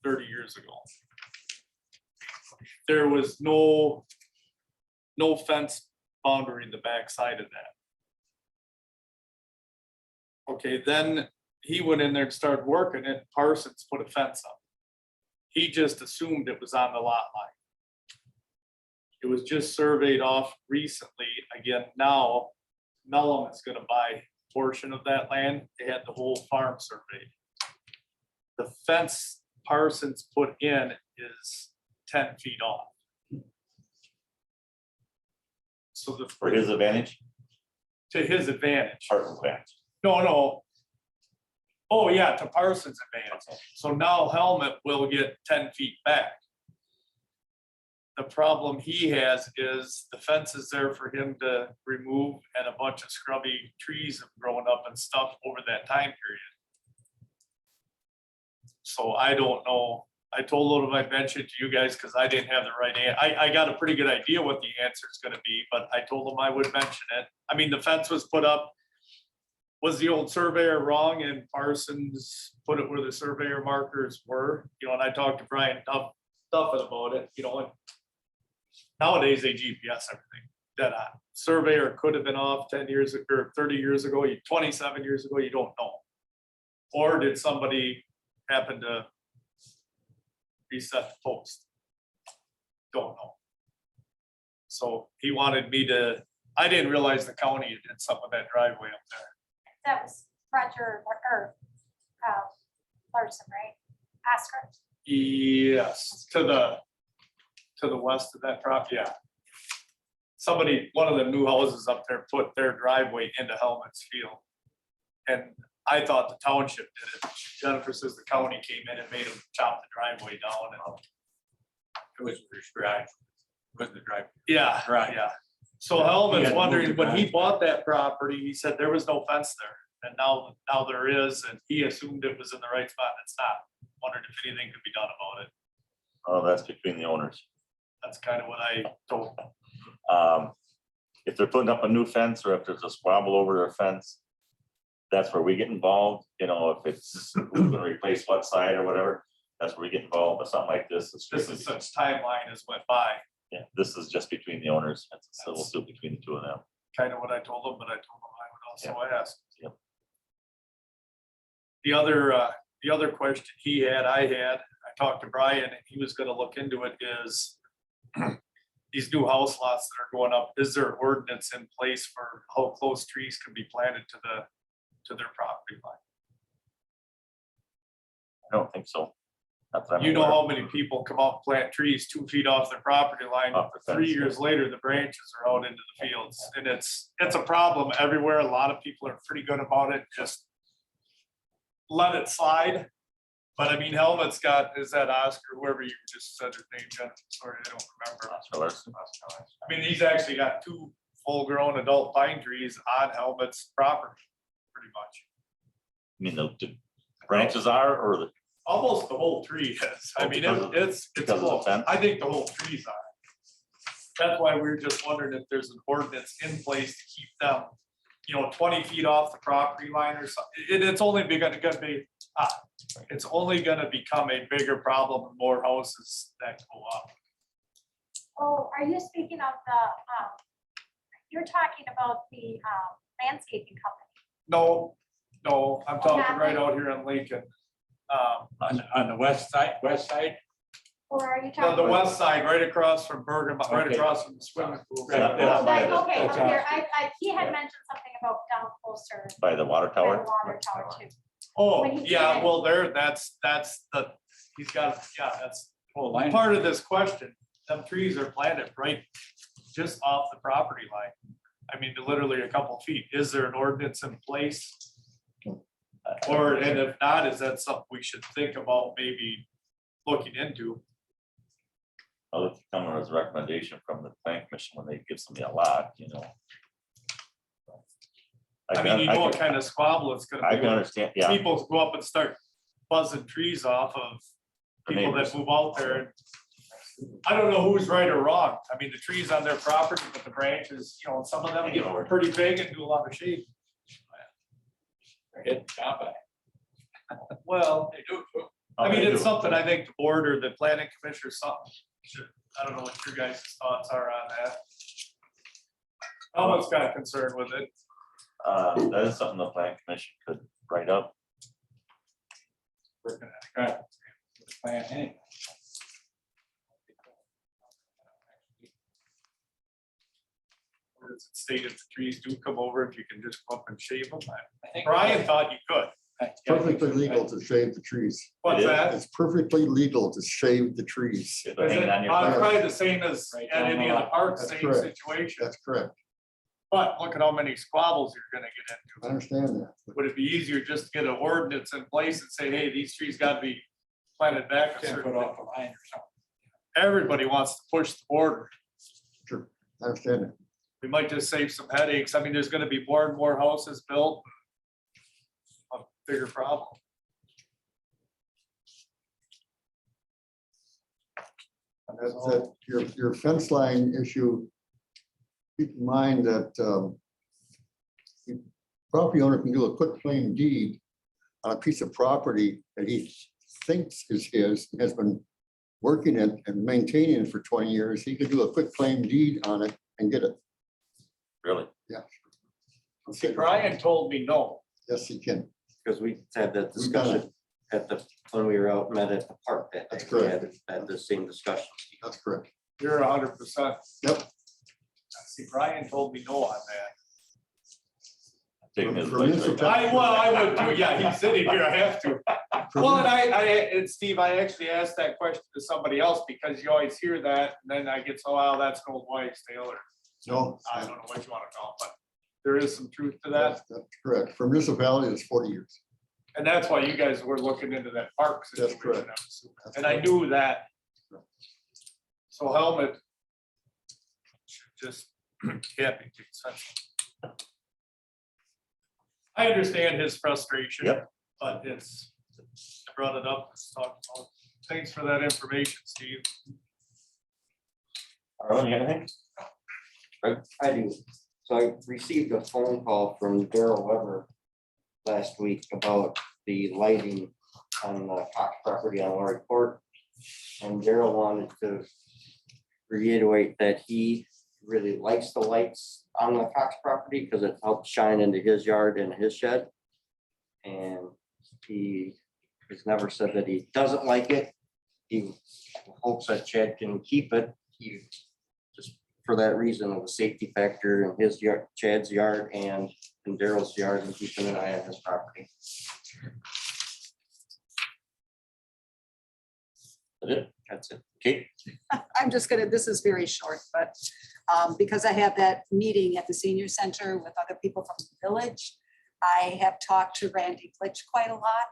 30 years ago. There was no fence boundary in the back side of that. Okay, then he went in there and started working and Parsons put a fence up. He just assumed it was on the lot line. It was just surveyed off recently. Again, now Mellon is gonna buy a portion of that land. They had the whole farm surveyed. The fence Parsons put in is 10 feet off. So For his advantage? to his advantage. Parsons advantage. No. Oh, yeah, to Parsons' advantage. So now Helmet will get 10 feet back. The problem he has is the fence is there for him to remove and a bunch of scrubby trees have grown up and stuff over that time period. So I don't know. I told him I'd mention to you guys because I didn't have the right answer. I got a pretty good idea what the answer is gonna be, but I told him I would mention it. I mean, the fence was put up. Was the old surveyor wrong and Parsons put it where the surveyor markers were? You know, and I talked to Brian Duffin about it, you know, and nowadays they GPS everything. That surveyor could have been off 10 years or 30 years ago, 27 years ago, you don't know. Or did somebody happen to reset the post? Don't know. So he wanted me to, I didn't realize the county did something with that driveway up there. That was Roger or Larson, right? Oscar. Yes, to the west of that property, yeah. Somebody, one of the new houses up there put their driveway into Helmet's field. And I thought the township did it. Jennifer says the county came in and made them chop the driveway down and. It was prescribed. Was the drive? Yeah, Right. yeah. So Helmet's Yeah, wondering, moved it when he back. bought that property, he said there was no fence there. And now there is, and he assumed it was in the right spot and it's not. Wondered if anything could be done about it. Oh, that's between the owners. That's kind of what I told him. If they're putting up a new fence or if there's a squabble over their fence, that's where we get involved. You know, if it's who's gonna replace what side or whatever, that's where we get involved. But something like this, it's This strictly, is such timeline as went by, yeah, this is just between the owners. It's a civil suit between the two of them. kind of what I told him, but I told him I would also ask. Yep. The other question he had, I talked to Brian and he was gonna look into it is these new house lots that are going up, is there ordinance in place for how close trees can be planted to their property line? I don't think so. Not that I'm You know aware how of. many people come out, plant trees 2 feet off their property line, Off the 3 fence, years later, the branches are out into the fields, and it's a problem everywhere. A lot of people are pretty good about it, just let it slide. But I mean, Helmet's got, is that Oscar, whoever you just said his name, Jennifer, sorry, I don't remember. Oscar Larson. I mean, he's actually got 2 full-grown adult pine trees on Helmet's property, pretty much. I mean, the branches are, or the, Almost the whole tree is. I Oh, mean, because of- it's because of the close. fence? I think the whole trees are. That's why we're just wondering if there's an ordinance in place to keep them, 20 feet off the property line or something. It's only gonna be, it's only gonna become a bigger problem the more houses that go up. Oh, are you speaking of you're talking about the landscaping company? No, I'm talking right out here in Lincoln. On the west side, Or are you On talking? the west side, right across from Bergen, right Okay. across from the swimming pool. Right, Oh, that's- that- Okay, that's up here, awesome. he had mentioned something about down closer by the water by the tower. water tower too. Oh, When he yeah, came in. well, that's the, he's got, yeah, that's whole line. part of this question. Them trees are planted right just off the property line. I mean, literally a couple feet. Is there an ordinance in place? Or, and if not, is that something we should think about maybe looking into. I'll look to come as a recommendation from the plan commission when they give somebody a lot, you know. I mean, you know what can- kind of squabble it's gonna I be. can when understand, yeah. People go up and start buzzing trees off of The people that neighbors. move out there. I don't know who's right or wrong. I mean, the trees on their property, but the branches, you know, some of them get pretty big and do a lot of shade. Hit shop by. Well, They do. I mean, They it's do. something I think the board or the planning commissioner, something should, I don't know what your guys' thoughts are on that. Almost got concerned with it. That is something the plan commission could write up. We're gonna try to plan anyway. Or does it state if the trees do come over, if you can just go up and shave them? I think- Brian thought you could. Perfectly legal to shave the trees. What's is? that? It's perfectly legal to shave the trees. If they're hanging on your fence. Probably the same as Right at down any the of the line. parks, That's same correct. situation. That's correct. But look at how many squabbles you're gonna get I into. understand that. Would it be easier just to get an ordinance in place and say, hey, these trees gotta be planted back a 10 certain foot way? off the line or something. Everybody wants to push the border. Sure, I understand that. We might just save some headaches. I mean, there's gonna be more and more houses built. A bigger problem. That your fence line issue, keep in mind that the property owner can do a quick claim deed on a piece of property that he thinks is his, has been working it and maintaining it for 20 years. He could do a quick claim deed on it and get it. Really? Yeah. See, Brian told me no. Yes, he can. Because we had that We've done discussion at the, when we were out, met at the park that That's day. We correct. Had the same discussion. That's correct. You're 100%. Yep. See, Brian told me no on that. Taking his For place municipal- right I would too. Yeah, he's sitting here. I have to. Well, and and Steve, I actually asked that question to somebody else because you always hear that, and then I get, so, oh, that's Gold White's Taylor. No, I don't know what you want to call it, but there is some truth to that. that's correct. For municipality, it's 40 years. And that's why you guys were looking into that park That's situation. correct. I'm assuming. That's And I correct. knew that. So helmet should just can't be too sensitive. I understand his frustration. Yep. But it's, I brought it up, let's talk about, thanks for that information, Steve. Arlen, you got anything? I do. So I received a phone call from Daryl Weber last week about the lighting on the Cox property on Lori Court. And Daryl wanted to reiterate that he really likes the lights on the Cox property because it helps shine into his yard and his shed. And he has never said that he doesn't like it. He hopes that Chad can keep it. He just for that reason of the safety factor in his yard, Chad's yard and in Daryl's yard and keeping an eye on his property. That's it? That's it. Kate? I'm just gonna, this is very short, but because I have that meeting at the senior center with other people from the village, I have talked to Randy Glitch quite a lot.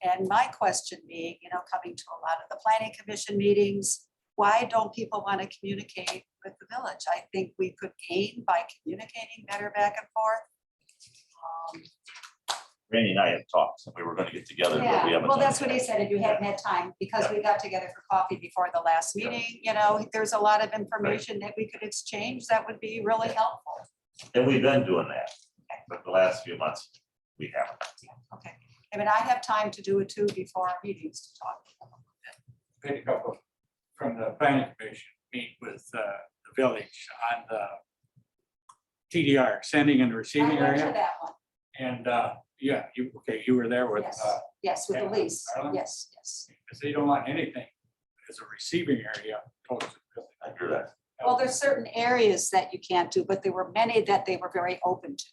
And my question being, coming to a lot of the planning commission meetings, why don't people want to communicate with the village? I think we could gain by communicating better back and forth. Randy and I have talked, and we were gonna get together, but we Yeah, haven't. well, done that's it what he yet. said, if you hadn't had time, because we got together for coffee before the last meeting, there's a lot of information that we could exchange that would be really helpful. And we've been doing that, but the last few months, we haven't. Okay, I mean, I have time to do it too before our meetings to talk. Pick a couple from the planning commission, meet with the village on the TDR, sending and I receiving went to area. that one, And yeah, you were there with, yes, yes, with yeah, Elise, Ireland? yes, yes. because they don't want anything as a receiving area. Towards the village. I hear that. Well, there's certain areas that you can't do, but there were many that they were very open to.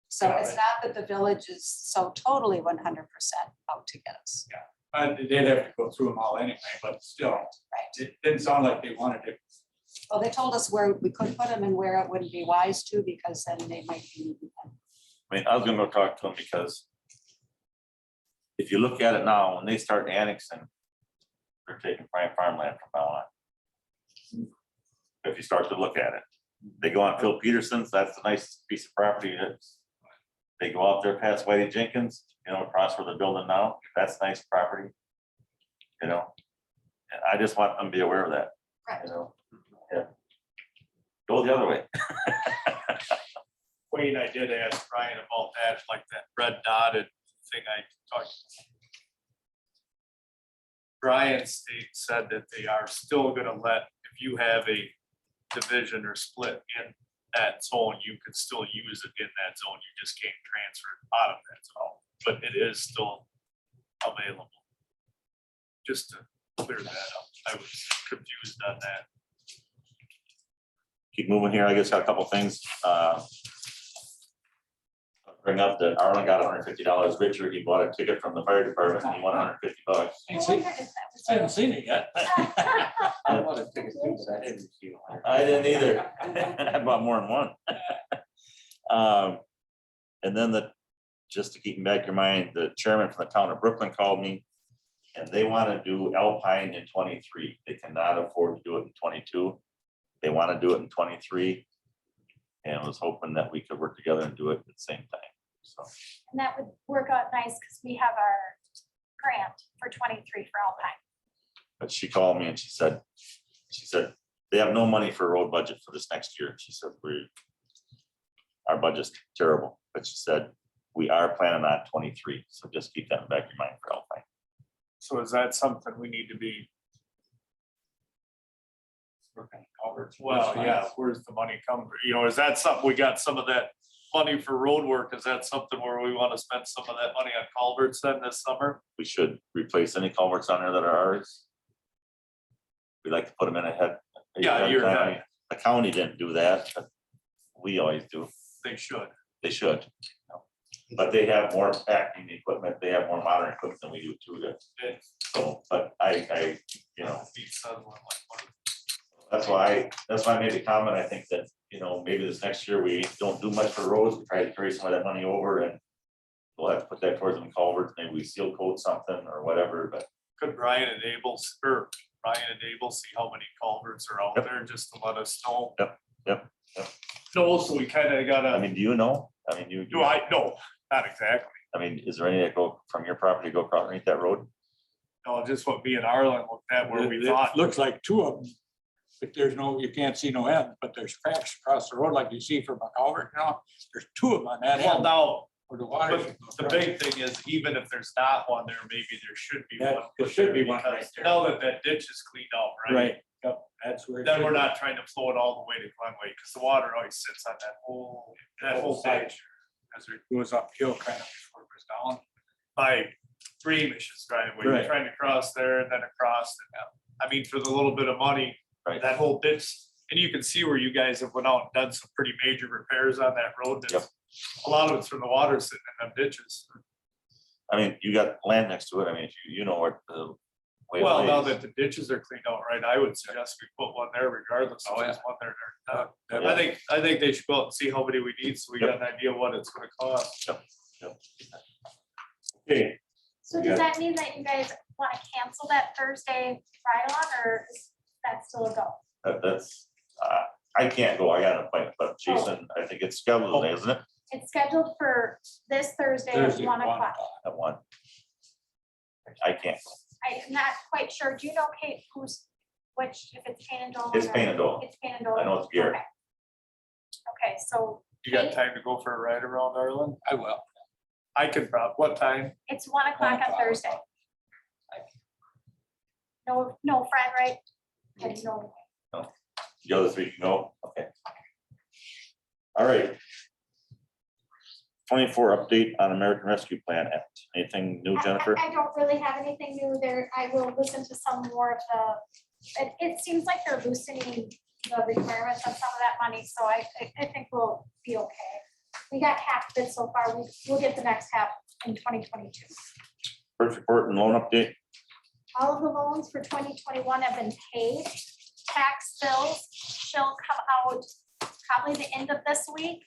So it's not that the village is so totally 100% out to get us. They'd have to go through them all anyway, but still, Right. it didn't sound like they wanted it. Well, they told us where we could put them and where it wouldn't be wise to, because then they might be. I mean, I was gonna go talk to him because if you look at it now, when they start annexing they're taking prime farmland from now on. If you start to look at it, they go on Phil Peterson's, that's a nice piece of property. They go out there past Whitey Jenkins, you know, across where they're building now, that's nice property. You know, and I just want them to be aware of that, you know, yeah. Go the other way. Wayne, I did ask Brian about that, like that red dotted thing I talked. Brian said that they are still gonna let, if you have a division or split in that zone, you can still use it in that zone. You just can't transfer it out of that zone, but it is still available. Just to clear that up. I was confused on that. Keep moving here, I guess got a couple things. Bring up that Arlen got $150. Richard, he bought a ticket from the fire department and he won $150. I wondered if that was I haven't seen it yet. I bought a ticket too, but I didn't see it. I didn't either. I bought more than one. And then just to keep in back your mind, the chairman from the town of Brooklyn called me and they want to do Alpine in 23. They cannot afford to do it in 22. They want to do it in 23. And was hoping that we could work together and do it at the same time. So And that would work out nice because we have our grant for 23 for Alpine. but she called me and she said, they have no money for a road budget for this next year. She said, our budget's terrible, but she said, we are planning on 23. So just keep that in the back of your mind for Alpine. So is that something we need to be, well, yeah, where's the money coming? You know, is that something, we got some of that money for road work? Is that something where we want to spend some of that money on culverts then this summer? We should replace any culverts on there that are ours. We like to put them in ahead. Yeah, you're right. The county didn't do that, but we always do. They should. They should. But they have more packing equipment, they have more modern equipment than we do too. So, but I, you know, that's why I made the comment. I think that, you know, maybe this next year we don't do much for roads, we try to carry some of that money over and we'll have to put that towards the culverts, maybe we seal coat something or whatever, but. Could Brian enable see how many culverts are out there just to let us know? Yep. No, so we kind of I gotta, mean, do you know? I mean, do I, no, not exactly. I mean, is there any that go from your property, go across underneath that road? No, just what me and Arlen looked at where we It thought. looks like two of them. But there's no, you can't see no end, but there's cracks across the road like you see from a culvert, you know, there's two of them on that Well, end. now, Where the water. but the big thing is, even if there's not one there, maybe there should be That- one. there put should there be one because right there. Now that that ditch is cleaned out, right? Right, yep, that's where. it Then should we're be. not trying to flow it all the way to Glenway, because the water always sits on that whole side. ditch. As it goes uphill kind of before it goes down. By Breamish's driveway, you're Right. trying to cross there and then across. I mean, for the little bit of money, Right. that whole ditch, and you can see where you guys have went out and done some pretty major repairs on that road. Yep. A lot of it's from the water sitting in them ditches. I mean, you got land next to it. I mean, if you know what the. way it Well, now lays. that the ditches are cleaned out, right, I would suggest we put one there regardless of Oh, yeah. there's one there. or That- not. I think they should go out and see how many we need, so we got an idea what it's gonna cost. Okay, So does that mean that you guys want to cancel that Thursday ride-along, or is that still a go? that's, I can't go, I got an appointment, but Jason, I think it's scheduled, isn't it? It's scheduled for this Thursday at Thursday, 1 1 o'clock. At 1. I can't. I'm not quite sure. Do you know, Kate, which, if it's Pain and Dole? It's Pain and Dole. It's Pain and Dole. I know it's Garrett. Okay. Okay, so You got time to go for a ride around, Arlen? I will. I could what time? it's 1 o'clock on o'clock. Thursday. No, Fred, right? Okay, no. The other 3 can go, okay. All right. 24 update on American Rescue Plan Act. Anything new, Jennifer? I don't really have anything new there. I will listen to some more of it seems like they're loosening the requirements on some of that money, so I think we'll be okay. We got half of it so far. We'll get the next half in 2022. First report and loan update. All of the loans for 2021 have been paid. Tax bills shall come out probably the end of this week.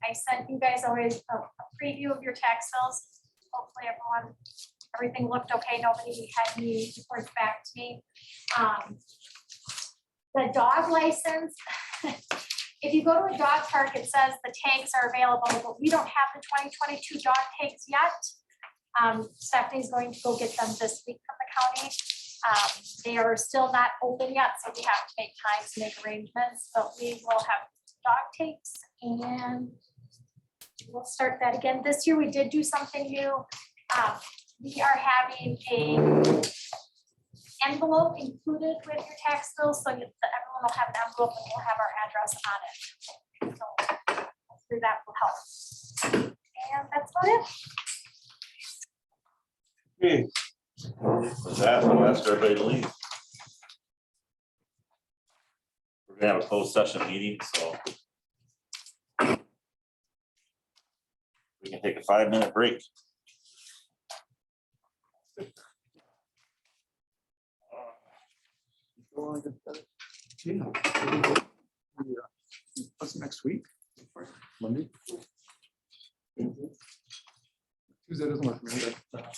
I sent you guys always a preview of your tax bills. Hopefully everyone everything looked okay. Nobody had any reports back to me. The dog license, if you go to a dog park, it says the tanks are available, but we don't have the 2022 dog tanks yet. Stephanie's going to go get them this week from the county. They are still not open yet, so we have to make time to make arrangements, but we will have dog takes and we'll start that again. This year we did do something new. We are having a envelope included with your tax bill, so everyone will have an envelope and we'll have our address on it. So hopefully that will help. And that's about it. Okay. With that, I'll ask everybody to leave. We're gonna have a closed session meeting, so we can take a 5-minute break. Yeah. What's next week? Monday? Tuesday doesn't work for me, but